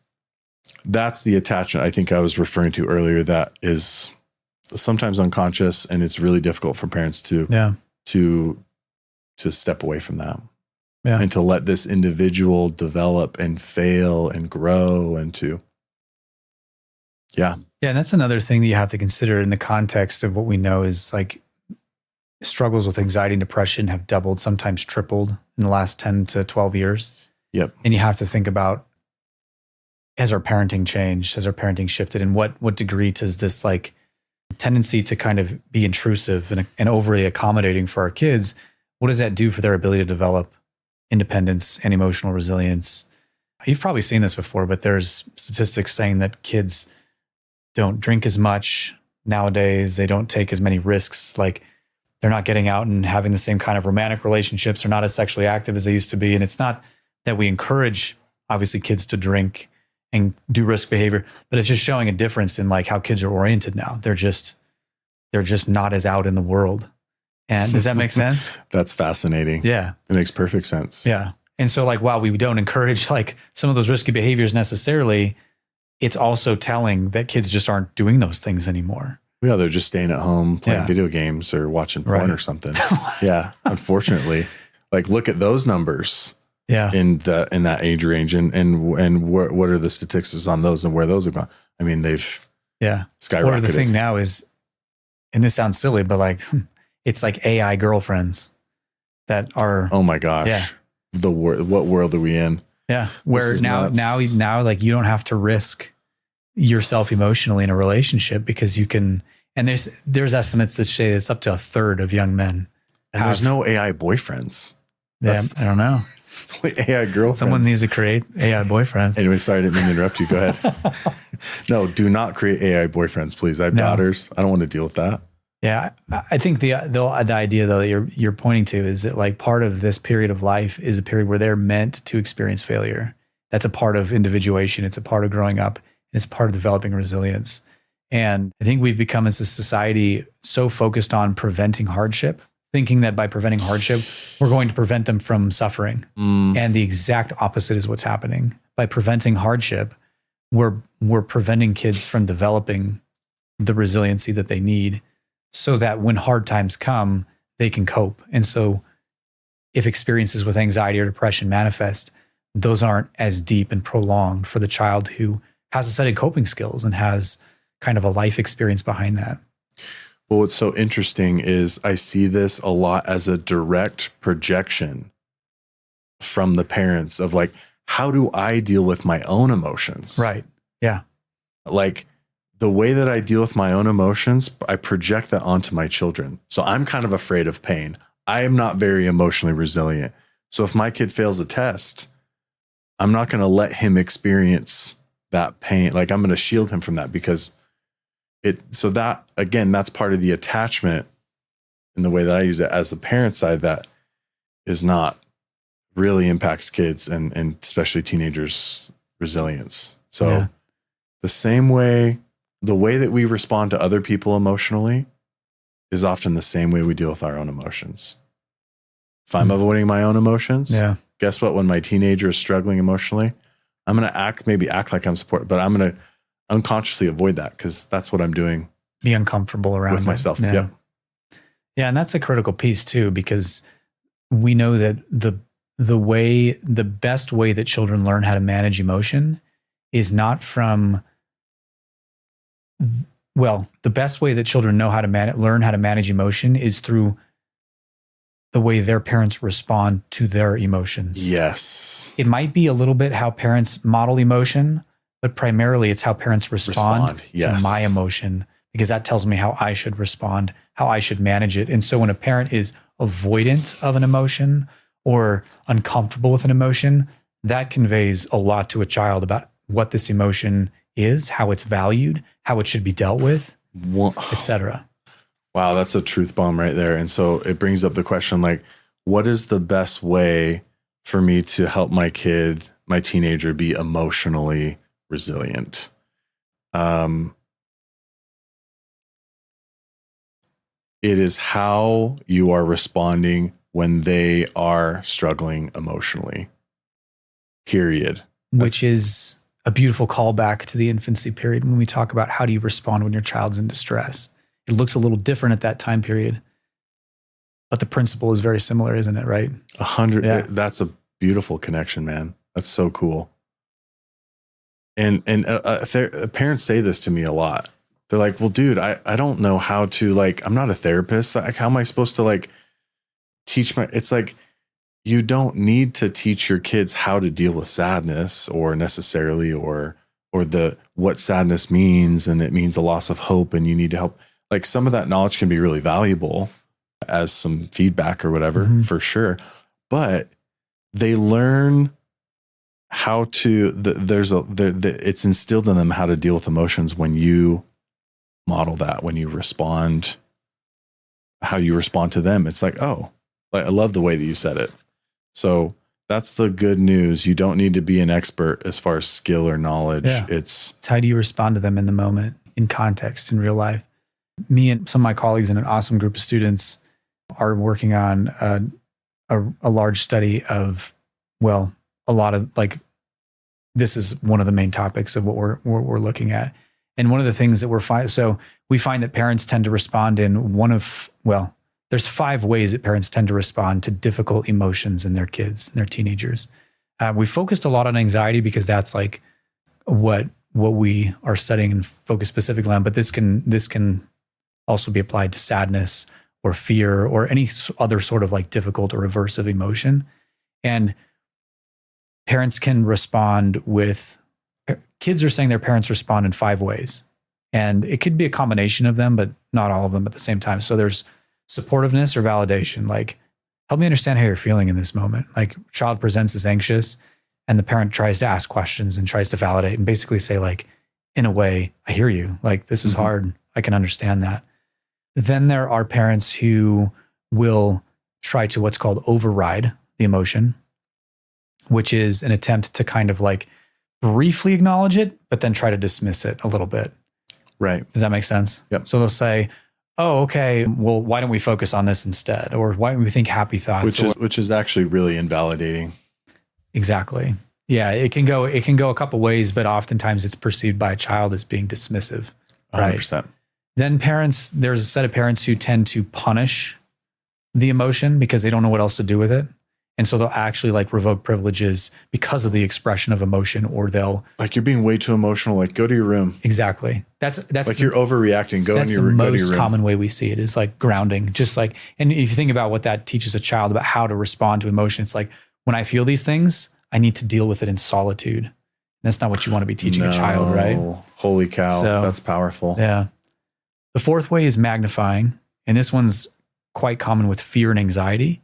the attachment I think I was referring to earlier that is sometimes unconscious, and it's really difficult for parents to step away from that and to let this individual develop and fail and grow and Yeah, and that's another thing that you have to consider in the context of what we know is like struggles with anxiety and depression have doubled, sometimes tripled in the last 10 to 12 years. Yep. And you have to think about, has our parenting changed? Has our parenting shifted? And what degree does this like tendency to kind of be intrusive and overly accommodating for our kids, what does that do for their ability to develop independence and emotional resilience? You've probably seen this before, but there's statistics saying that kids don't drink as much nowadays. They don't take as many risks. Like they're not getting out and having the same kind of romantic relationships. They're not as sexually active as they used to be. And it's not that we encourage, obviously, kids to drink and do risk behavior, but it's just showing a difference in like how kids are oriented now. They're just not as out in the world. And does that make sense? That's fascinating. Yeah. It makes perfect sense. Yeah. And so like, while we don't encourage like some of those risky behaviors necessarily, it's also telling that kids just aren't doing those things anymore. Yeah, they're just staying at home playing Yeah. video games or watching porn Right. or something. Yeah, unfortunately. Like look at those numbers Yeah. in that age range and what are the statistics on those and where those have gone. I mean, they've Yeah. skyrocketed. Or the thing now is, and this sounds silly, but like it's like AI girlfriends that are Oh my gosh. Yeah. What world are we in? yeah, where is now nuts. like you don't have to risk yourself emotionally in a relationship because you can. And there's estimates that say it's up to a third of young men. And there's no AI boyfriends. Yeah, I don't know. It's only AI girlfriends. Someone needs to create AI boyfriends. Anyway, sorry, I didn't mean to interrupt you. Go ahead. No, do not create AI boyfriends, please. I have No. daughters. I don't want to deal with that. Yeah, I think the idea though that you're pointing to is that like part of this period of life is a period where they're meant to experience failure. That's a part of individuation. It's a part of growing up. It's a part of developing resilience. And I think we've become as a society so focused on preventing hardship, thinking that by preventing hardship, we're going to prevent them from suffering. And the exact opposite is what's happening. By preventing hardship, we're preventing kids from developing the resiliency that they need so that when hard times come, they can cope. And so if experiences with anxiety or depression manifest, those aren't as deep and prolonged for the child who has a set of coping skills and has kind of a life experience behind that. Well, what's so interesting is I see this a lot as a direct projection from the parents of like, how do I deal with my own emotions? Right. Yeah. Like the way that I deal with my own emotions, I project that onto my children. So I'm kind of afraid of pain. I am not very emotionally resilient. So if my kid fails a test, I'm not going to let him experience that pain. Like I'm going to shield him from that because so that again, that's part of the attachment in the way that I use it as the parent side that is not really impacts kids and especially teenagers' resilience. So Yeah. the way that we respond to other people emotionally is often the same way we deal with our own emotions. If I'm avoiding my own emotions, Yeah. guess what? When my teenager is struggling emotionally, I'm going to act like I'm supportive, but I'm going to unconsciously avoid that because that's what I'm doing Be uncomfortable around with it. myself. Yeah. Yep. Yeah. And that's a critical piece too, because we know that the best way that children learn how to manage emotion is not from, the best way that children know how to learn how to manage emotion is through the way their parents respond to their emotions. Yes. It might be a little bit how parents model emotion, but primarily it's how parents respond Yes. to my emotion, because that tells me how I should respond, how I should manage it. And so when a parent is avoidant of an emotion or uncomfortable with an emotion, that conveys a lot to a child about what this emotion is, how it's valued, how it should be dealt with, etc. Wow, that's a truth bomb right there. And so it brings up the question, like, what is the best way for me to help my kid, my teenager, be emotionally resilient? It is how you are responding when they are struggling emotionally. Period. Which is a beautiful callback to the infancy period when we talk about how do you respond when your child's in distress. It looks a little different at that time period, but the principle is very similar, isn't it? Right? 100. Yeah. That's a beautiful connection, man. That's so cool. And parents say this to me a lot. They're like, well, dude, I don't know how to, like, I'm not a therapist. Like, how am I supposed to, like, teach it's like, you don't need to teach your kids how to deal with sadness or necessarily, or what sadness means. And it means a loss of hope and you need to help. Like, some of that knowledge can be really valuable as some feedback or whatever, for sure. But they learn how to, it's instilled in them how to deal with emotions when you model that, when you respond, how you respond to them. It's like, oh, like, I love the way that you said it. So that's the good news. You don't need to be an expert as far as skill or knowledge. Yeah. It's how do you respond to them in the moment, in context, in real life? Me and some of my colleagues and an awesome group of students are working on a large study of, well, a lot of, like, this is one of the main topics of what we're looking at. And one of the things that we find that parents tend to respond in there's 5 ways that parents tend to respond to difficult emotions in their kids and their teenagers. We focused a lot on anxiety because that's like what we are studying and focus specifically on, but this can also be applied to sadness or fear or any other sort of like difficult or aversive emotion. And parents can respond kids are saying their parents respond in 5 ways. And it could be a combination of them, but not all of them at the same time. So there's supportiveness or validation, like, help me understand how you're feeling in this moment. Like, child presents as anxious and the parent tries to ask questions and tries to validate and basically say, like, in a way, I hear you. Like, this is hard. I can understand that. Then there are parents who will try to what's called override the emotion, which is an attempt to kind of like briefly acknowledge it, but then try to dismiss it a little bit. right. Does that make sense? Yep. So they'll say, oh, okay, well, why don't we focus on this instead? Or why don't we think happy thoughts? Which is actually really invalidating. Exactly. Yeah, it can go a couple ways, but oftentimes it's perceived by a child as being dismissive. 100%. Right? Then there's a set of parents who tend to punish the emotion because they don't know what else to do with it. And so they'll actually like revoke privileges because of the expression of emotion, or they'll Like, you're being way too emotional. Like, go to your room. exactly. That's Like, you're overreacting. Go to that's your the room. most common way we see it is like grounding. Just like, and if you think about what that teaches a child about how to respond to emotion, it's like, when I feel these things, I need to deal with it in solitude. That's not what you want to be teaching a child, right? Holy cow. So, that's powerful. Yeah. The 4th way is magnifying. And this one's quite common with fear and anxiety.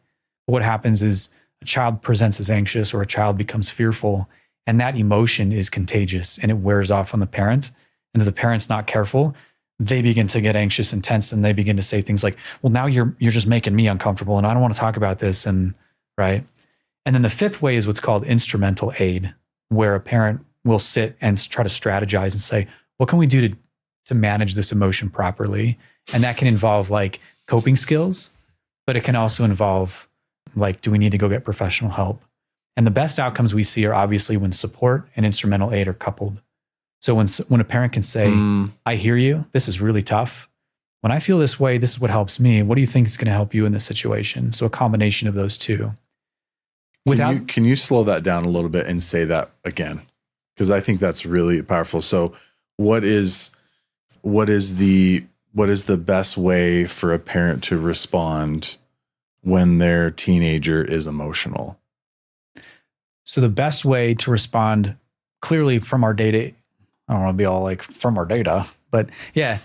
What happens is a child presents as anxious or a child becomes fearful, and that emotion is contagious and it wears off on the parent. And if the parent's not careful, they begin to get anxious and tense, and they begin to say things like, well, now you're just making me uncomfortable and I don't want to talk about this. And right. And then the 5th way is what's called instrumental aid, where a parent will sit and try to strategize and say, what can we do to manage this emotion properly? And that can involve like coping skills, but it can also involve like, do we need to go get professional help? And the best outcomes we see are obviously when support and instrumental aid are coupled. So when a parent can say, I hear you, this is really tough. When I feel this way, this is what helps me. What do you think is going to help you in this situation? So a combination of those two. Can you slow that down a little bit and say that again? Because I think that's really powerful. So what is the best way for a parent to respond when their teenager is emotional? So the best way to respond, clearly from our data, I don't want to be all like from our data, but yeah.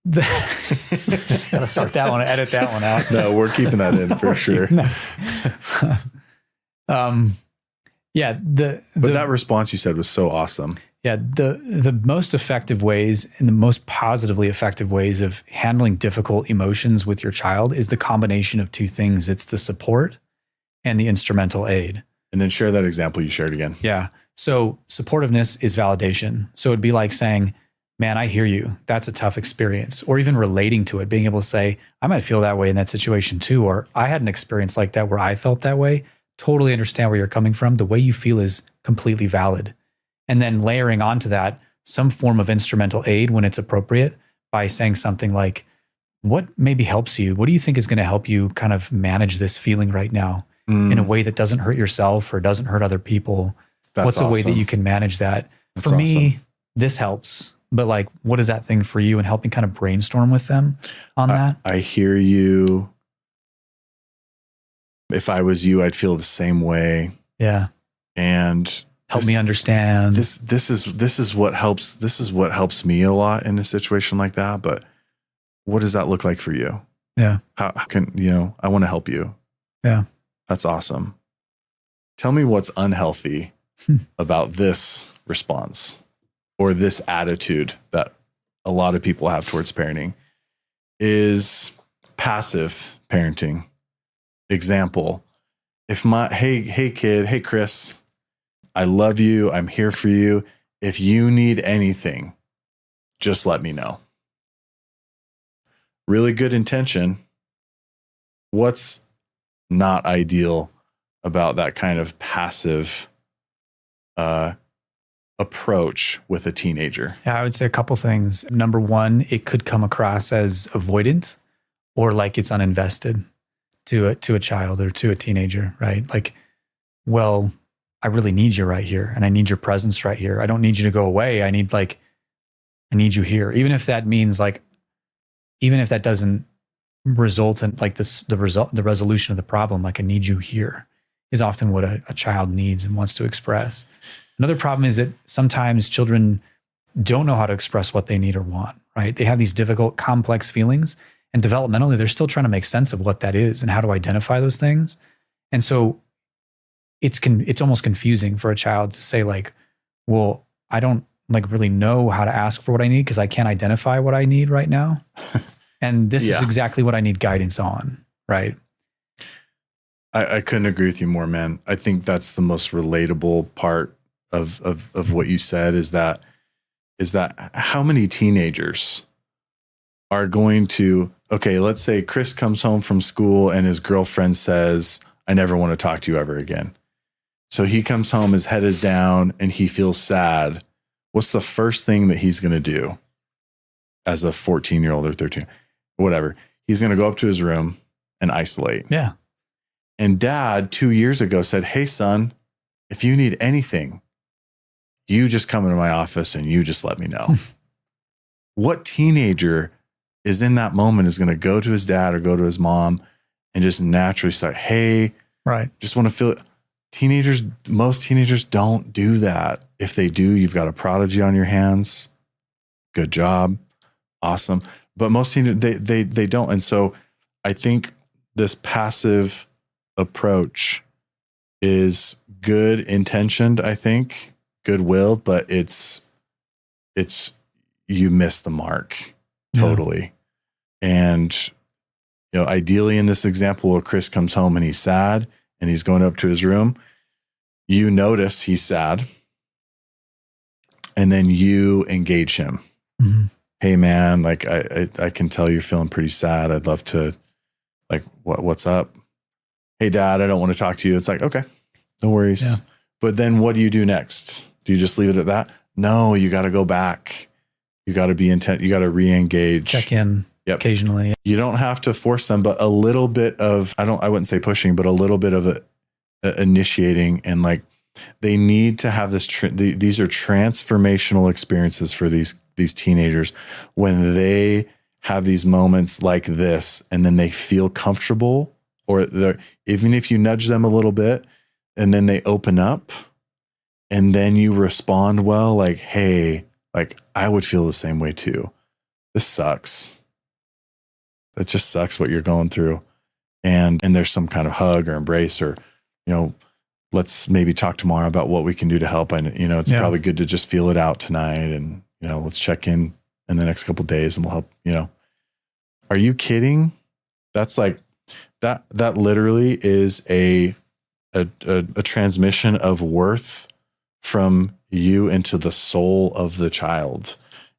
Gotta start that one, edit that one out. No, we're keeping that in for sure. Yeah. But that response you said was so awesome. Yeah. The most effective ways and the most positively effective ways of handling difficult emotions with your child is the combination of 2 things. It's the support and the instrumental aid. And then share that example you shared again. Yeah. So supportiveness is validation. So it'd be like saying, man, I hear you. That's a tough experience. Or even relating to it, being able to say, I might feel that way in that situation too. Or I had an experience like that where I felt that way. Totally understand where you're coming from. The way you feel is completely valid. And then layering onto that some form of instrumental aid when it's appropriate by saying something like, what maybe helps you? What do you think is going to help you kind of manage this feeling right now in a way that doesn't hurt yourself or doesn't hurt other people? What's a way that awesome. you can manage that? That's For me, awesome. this helps. But like, what is that thing for you? And help me kind of brainstorm with them on that. I hear you. If I was you, I'd feel the same way. Yeah. And help me understand. This is what helps. This is what helps me a lot in a situation like that. But what does that look like for you? Yeah. How can, I want to help you. Yeah. That's awesome. Tell me what's unhealthy about this response or this attitude that a lot of people have towards parenting is passive parenting. Example, if hey kid, hey Chris, I love you. I'm here for you. If you need anything, just let me know. Really good intention. What's not ideal about that kind of passive approach with a teenager? Yeah, I would say a couple things. Number one, it could come across as avoidant or like it's uninvested to a child or to a teenager, right? Like, well, I really need you right here, and I need your presence right here. I don't need you to go away. I need you here. Even if that means even if that doesn't result in like the resolution of the problem, like I need you here is often what a child needs and wants to express. Another problem is that sometimes children don't know how to express what they need or want, right? They have these difficult, complex feelings, and developmentally, they're still trying to make sense of what that is and how to identify those things. And so it's almost confusing for a child to say like, well, I don't like really know how to ask for what I need because I can't identify what I need right now. And this is exactly what I need guidance on, right? I couldn't agree with you more, man. I think that's the most relatable part of what you said is that how many teenagers are going to, okay, let's say Chris comes home from school and his girlfriend says, I never want to talk to you ever again. So he comes home, his head is down and he feels sad. What's the first thing that he's going to do as a 14-year-old or 13, whatever? He's going to go up to his room and isolate. Yeah. And dad 2 years ago said, hey son, if you need anything, you just come into my office and you just let me know. What teenager is in that moment is going to go to his dad or go to his mom and just naturally start, hey, right. Just want to feel it. Most teenagers don't do that. If they do, you've got a prodigy on your hands. Good job. Awesome. But most teenagers, they don't. And so I think this passive approach is good intentioned, I think, good-willed, but it's you miss the mark totally. Yeah. And ideally in this example where Chris comes home and he's sad and he's going up to his room, you notice he's sad and then you engage him. Mm-hmm. Hey man, like I can tell you're feeling pretty sad. I'd love to, like, what's up? Hey dad, I don't want to talk to you. It's like, okay, no worries. Yeah. But then what do you do next? Do you just leave it at that? No, you got to go back. You got to be intent. You got to re-engage. Check in occasionally. You don't have to force them, but a little bit of, I wouldn't say pushing, but a little bit of initiating, and like they need to have this. These are transformational experiences for these teenagers when they have these moments like this, and then they feel comfortable, or even if you nudge them a little bit, and then they open up, and then you respond well, like, hey, like I would feel the same way too. This sucks. It just sucks what you're going through. And there's some kind of hug or embrace or, let's maybe talk tomorrow about what we can do to help. And, it's probably good to just feel it out tonight. And, let's check in the next couple of days and we'll help, Are you kidding? That's like, that literally is a transmission of worth from you into the soul of the child.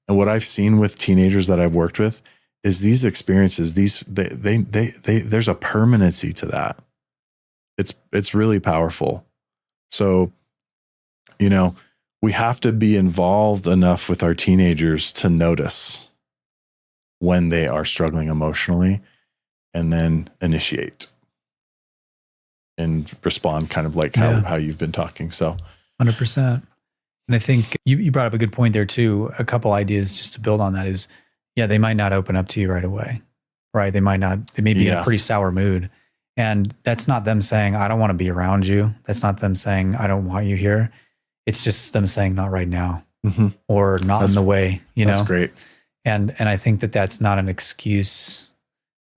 And what I've seen with teenagers that I've worked with is these experiences, there's a permanency to that. It's really powerful. So, we have to be involved enough with our teenagers to notice when they are struggling emotionally and then initiate and respond kind of like how you've been talking. So 100%. And I think you brought up a good point there too. A couple ideas just to build on that is, yeah, they might not open up to you right away, right? They may be in a pretty sour mood. And that's not them saying, I don't want to be around you. That's not them saying, I don't want you here. It's just them saying, not right now, or not in the way, That's great. And I think that that's not an excuse.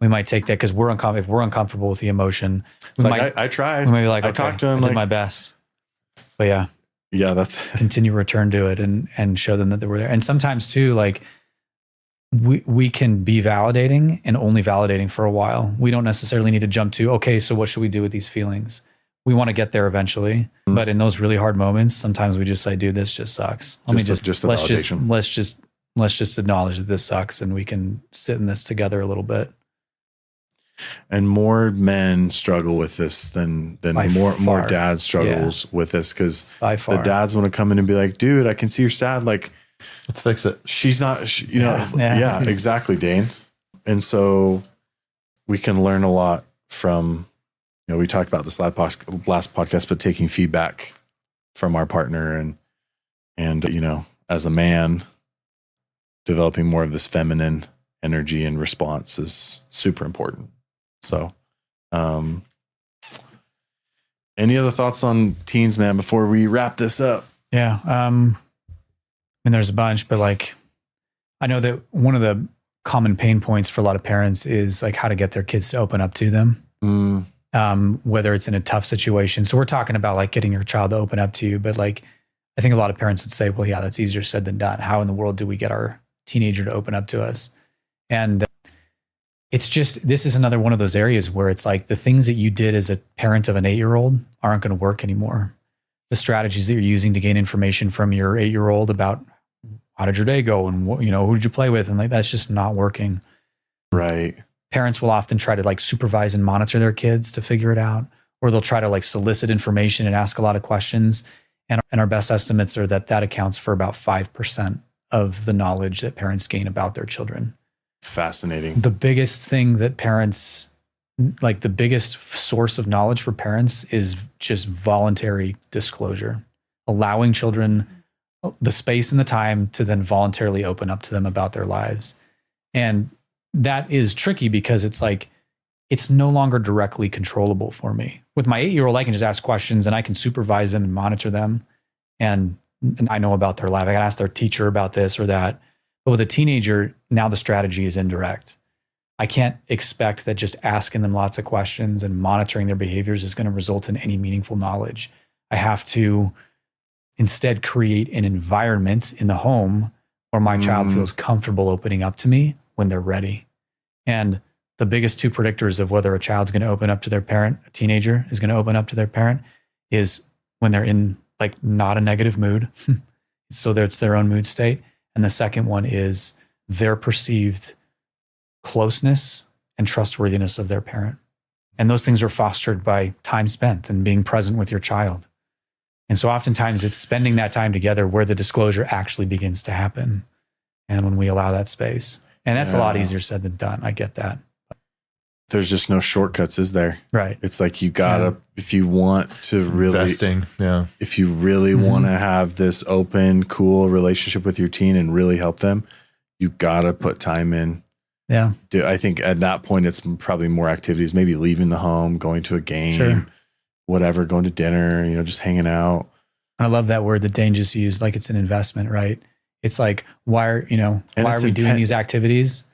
We might take that because if we're uncomfortable with the emotion, I tried. We might be like, I okay, talked to him, I did my best. But yeah, that's continue return to it and show them that they were there. And sometimes too, like we can be validating and only validating for a while. We don't necessarily need to jump to, okay, so what should we do with these feelings? We want to get there eventually, but in those really hard moments, sometimes we just say, dude, this just sucks. Let's just acknowledge that this sucks and we can sit in this together a little bit. And more men struggle with this than more dads struggles with this, because the dads want to come in and be like, dude, I can see you're sad. Like, let's fix it. She's not, exactly, Dane. And so we can learn a lot from, we talked about this last podcast, but taking feedback from our partner and as a man, developing more of this feminine energy and response is super important. So, any other thoughts on teens, man, before we wrap this up? Yeah. And there's a bunch, but like, I know that one of the common pain points for a lot of parents is like how to get their kids to open up to them. Whether it's in a tough situation. So we're talking about like getting your child to open up to you, but like, I think a lot of parents would say, well, yeah, that's easier said than done. How in the world do we get our teenager to open up to us? And it's just, this is another one of those areas where it's like the things that you did as a parent of an 8-year-old aren't going to work anymore. The strategies that you're using to gain information from your 8-year-old about how did your day go and what, who did you play with? And like, that's just not working. Right. Parents will often try to like supervise and monitor their kids to figure it out, or they'll try to like solicit information and ask a lot of questions. And our best estimates are that accounts for about 5% of the knowledge that parents gain about their children. Fascinating. The biggest thing that parents, like the biggest source of knowledge for parents is just voluntary disclosure, allowing children the space and the time to then voluntarily open up to them about their lives. And that is tricky because it's like, it's no longer directly controllable for me. With my 8-year-old, I can just ask questions and I can supervise them and monitor them. And I know about their life. I can ask their teacher about this or that. But with a teenager, now the strategy is indirect. I can't expect that just asking them lots of questions and monitoring their behaviors is going to result in any meaningful knowledge. I have to instead create an environment in the home where my child feels comfortable opening up to me when they're ready. And the biggest two predictors of whether a child's going to open up to their parent, a teenager is going to open up to their parent, is when they're in like not a negative mood. So it's their own mood state. And the second one is their perceived closeness and trustworthiness of their parent. And those things are fostered by time spent and being present with your child. And so oftentimes it's spending that time together where the disclosure actually begins to happen. And when we allow that space, and that's a lot easier said than done. I get that. There's just no shortcuts, is there? Right. It's like you gotta, if you want to really investing, if you really want to have this open, cool relationship with your teen and really help them, you gotta put time in. Yeah. I think at that point, it's probably more activities, maybe leaving the home, going to a game, whatever, going to dinner, just hanging out. I love that word that Dane just used, like it's an investment, right? It's like, why are we doing these activities?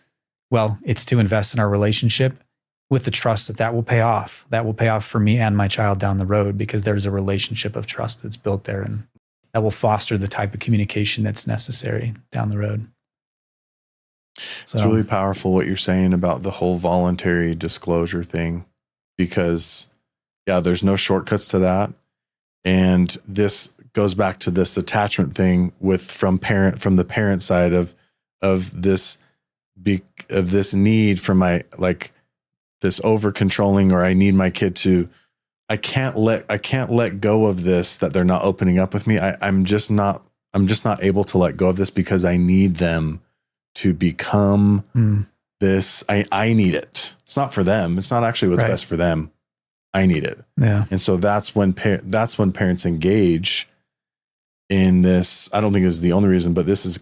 Well, it's to invest in our relationship with the trust that will pay off. That will pay off for me and my child down the road because there's a relationship of trust that's built there, and that will foster the type of communication that's necessary down the road. So, it's really powerful what you're saying about the whole voluntary disclosure thing, because there's no shortcuts to that. And this goes back to this attachment thing from the parent side of this need for my, like, this over controlling, or I need my kid to, I can't let go of this, that they're not opening up with me. I'm just not able to let go of this because I need them to become this. I need it. It's not for them. It's not actually what's best for them. I need it. Yeah. And so that's when parents engage in this, I don't think this is the only reason, but this is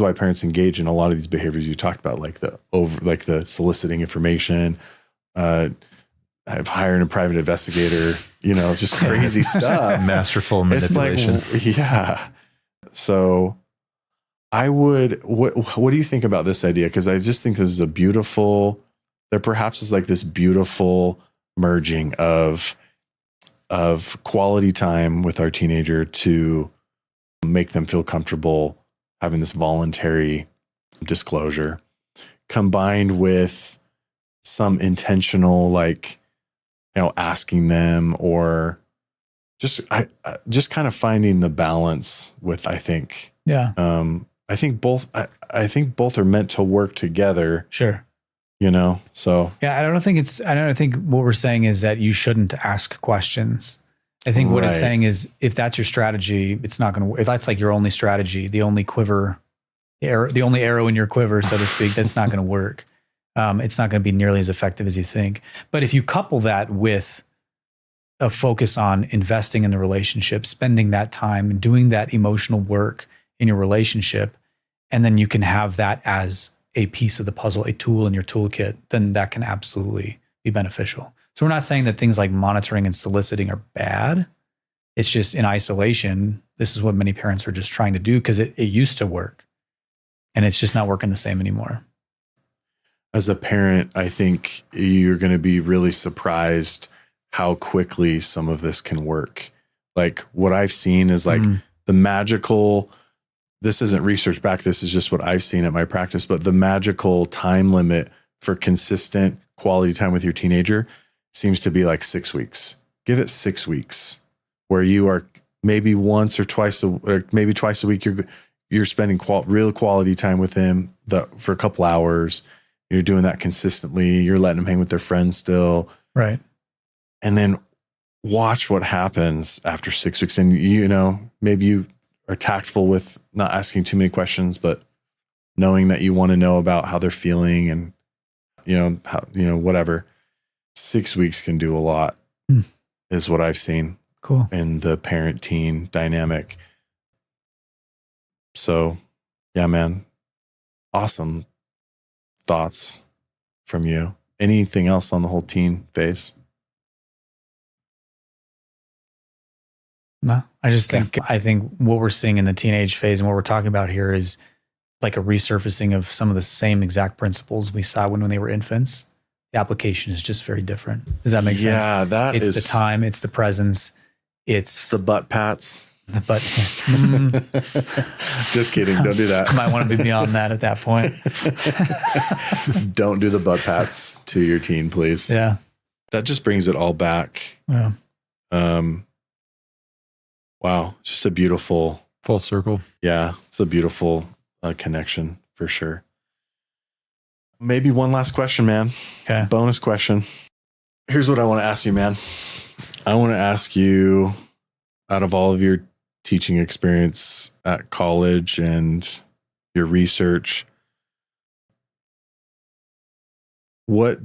why parents engage in a lot of these behaviors you talked about, like the soliciting information, I've hired a private investigator, it's just crazy stuff. Masterful manipulation. It's like, yeah. So what do you think about this idea? Because I just think this is there perhaps is like this beautiful merging of quality time with our teenager to make them feel comfortable having this voluntary disclosure, combined with some intentional, like, asking them, or just kind of finding the balance with, I think. Yeah. I think both are meant to work together. Sure. So. Yeah, I don't think what we're saying is that you shouldn't ask questions. I think what it's saying is, if that's your strategy, it's not going to work. If that's like your only strategy, the only arrow in your quiver, so to speak, that's not going to work. It's not going to be nearly as effective as you think. But if you couple that with a focus on investing in the relationship, spending that time and doing that emotional work in your relationship, and then you can have that as a piece of the puzzle, a tool in your toolkit, then that can absolutely be beneficial. So we're not saying that things like monitoring and soliciting are bad. It's just, in isolation, this is what many parents are just trying to do because it used to work, and it's just not working the same anymore. As a parent, I think you're going to be really surprised how quickly some of this can work. Like, what I've seen is like the magical, this isn't research back, this is just what I've seen at my practice, but the magical time limit for consistent quality time with your teenager seems to be like 6 weeks. Give it 6 weeks where you are maybe once or twice or maybe twice a week, you're spending real quality time with him for a couple hours. You're doing that consistently. You're letting them hang with their friends still. Right. And then watch what happens after 6 weeks. And, maybe you are tactful with not asking too many questions, but knowing that you want to know about how they're feeling and, whatever. 6 weeks can do a lot is what I've seen. Cool. In the parent-teen dynamic. So, yeah, man. Awesome thoughts from you. Anything else on the whole teen phase? No, I think what we're seeing in the teenage phase and what we're talking about here is like a resurfacing of some of the same exact principles we saw when they were infants. The application is just very different. Does that make sense? Yeah, it's the time, it's the presence, it's the butt pats. The butt. Just kidding. Don't do that. Might want to be beyond that at that point. Don't do the butt pats to your teen, please. Yeah. That just brings it all back. Yeah. Wow. Just a beautiful full circle. Yeah. It's a beautiful connection for sure. Maybe one last question, man. Okay. Bonus question. Here's what I want to ask you, man. I want to ask you, out of all of your teaching experience at college and your research, what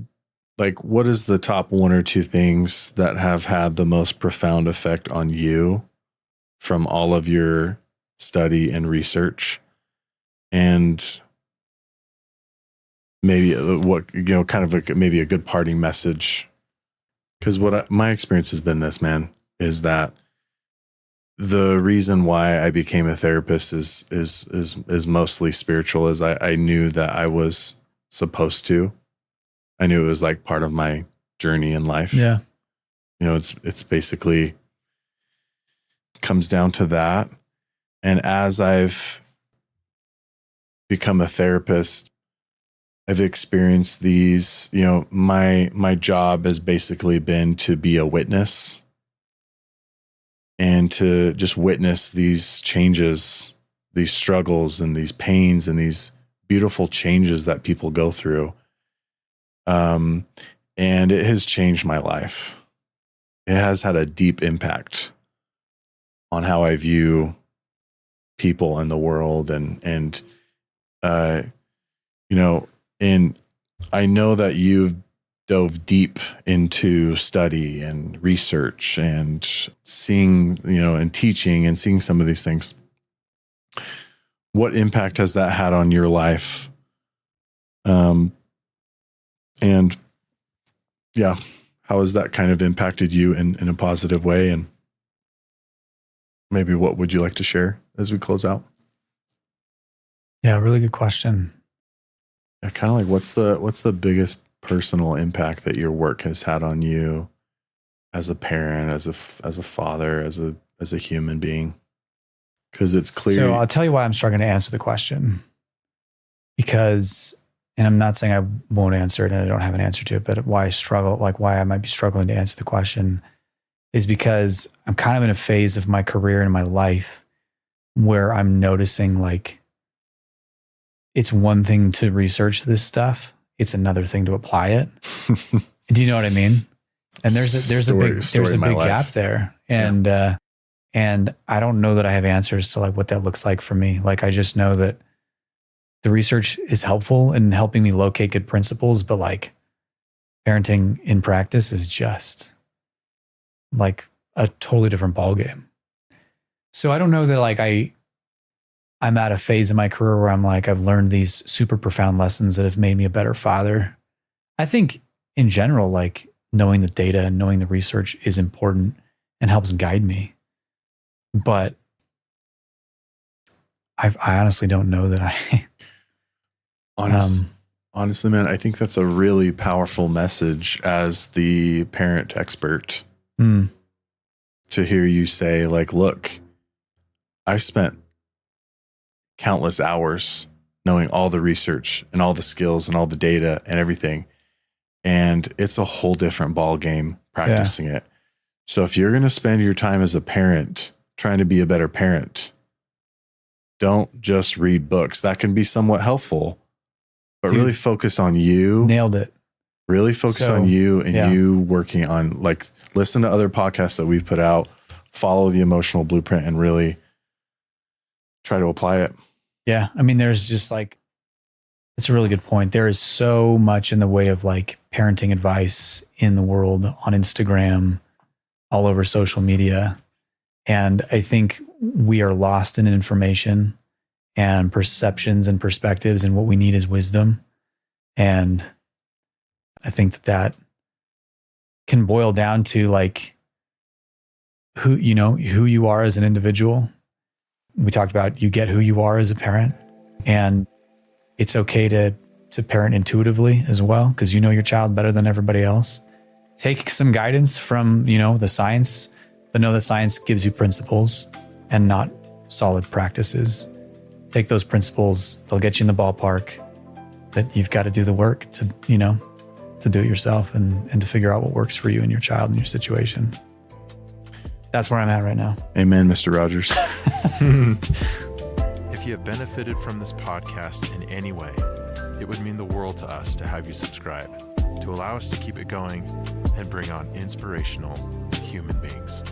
is the top one or two things that have had the most profound effect on you from all of your study and research? And maybe maybe a good parting message. Because my experience has been this, man, is that the reason why I became a therapist is mostly spiritual. Is I knew that I was supposed to. I knew it was like part of my journey in life. Yeah. It's basically comes down to that. And as I've become a therapist, I've experienced these, my job has basically been to be a witness and to just witness these changes, these struggles and these pains and these beautiful changes that people go through. And it has changed my life. It has had a deep impact on how I view people in the world. And I know that you've dove deep into study and research and seeing, and teaching and seeing some of these things. What impact has that had on your life? And yeah, how has that kind of impacted you in a positive way? And maybe what would you like to share as we close out? Yeah, really good question. Yeah, kind of like what's the biggest personal impact that your work has had on you as a parent, as a father, as a human being? Because it's clear. So I'll tell you why I'm struggling to answer the question. Because, and I'm not saying I won't answer it and I don't have an answer to it, but why I might be struggling to answer the question is because I'm kind of in a phase of my career and my life where I'm noticing like it's one thing to research this stuff, it's another thing to apply it. Do you know what I mean? And there's a big gap there. And and I don't know that I have answers to like what that looks like for me. Like I just know that the research is helpful in helping me locate good principles, but like parenting in practice is just like a totally different ballgame. So I don't know that like I'm at a phase in my career where I'm like, I've learned these super profound lessons that have made me a better father. I think in general, like knowing the data and knowing the research is important and helps guide me. But I honestly don't know that I... Honestly, man, I think that's a really powerful message as the parent expert to hear you say like, look, I spent countless hours knowing all the research and all the skills and all the data and everything. And it's a whole different ball game practicing it. So if you're going to spend your time as a parent trying to be a better parent, don't just read books. That can be somewhat helpful, but really focus on you. Nailed it. Really focus on you and you working on like, listen to other podcasts that we've put out, follow the emotional blueprint and really try to apply it. Yeah. I mean, there's just like, it's a really good point. There is so much in the way of like parenting advice in the world on Instagram, all over social media. And I think we are lost in information and perceptions and perspectives. And what we need is wisdom. And I think that can boil down to like who you are as an individual. We talked about you get who you are as a parent, and it's okay to parent intuitively as well, because you know your child better than everybody else. Take some guidance from, the science, but know that science gives you principles and not solid practices. Take those principles, they'll get you in the ballpark, but you've got to do the work to do it yourself and to figure out what works for you and your child and your situation. That's where I'm at right now. Amen, Mr. Rogers. If you have benefited from this podcast in any way, it would mean the world to us to have you subscribe, to allow us to keep it going and bring on inspirational human beings.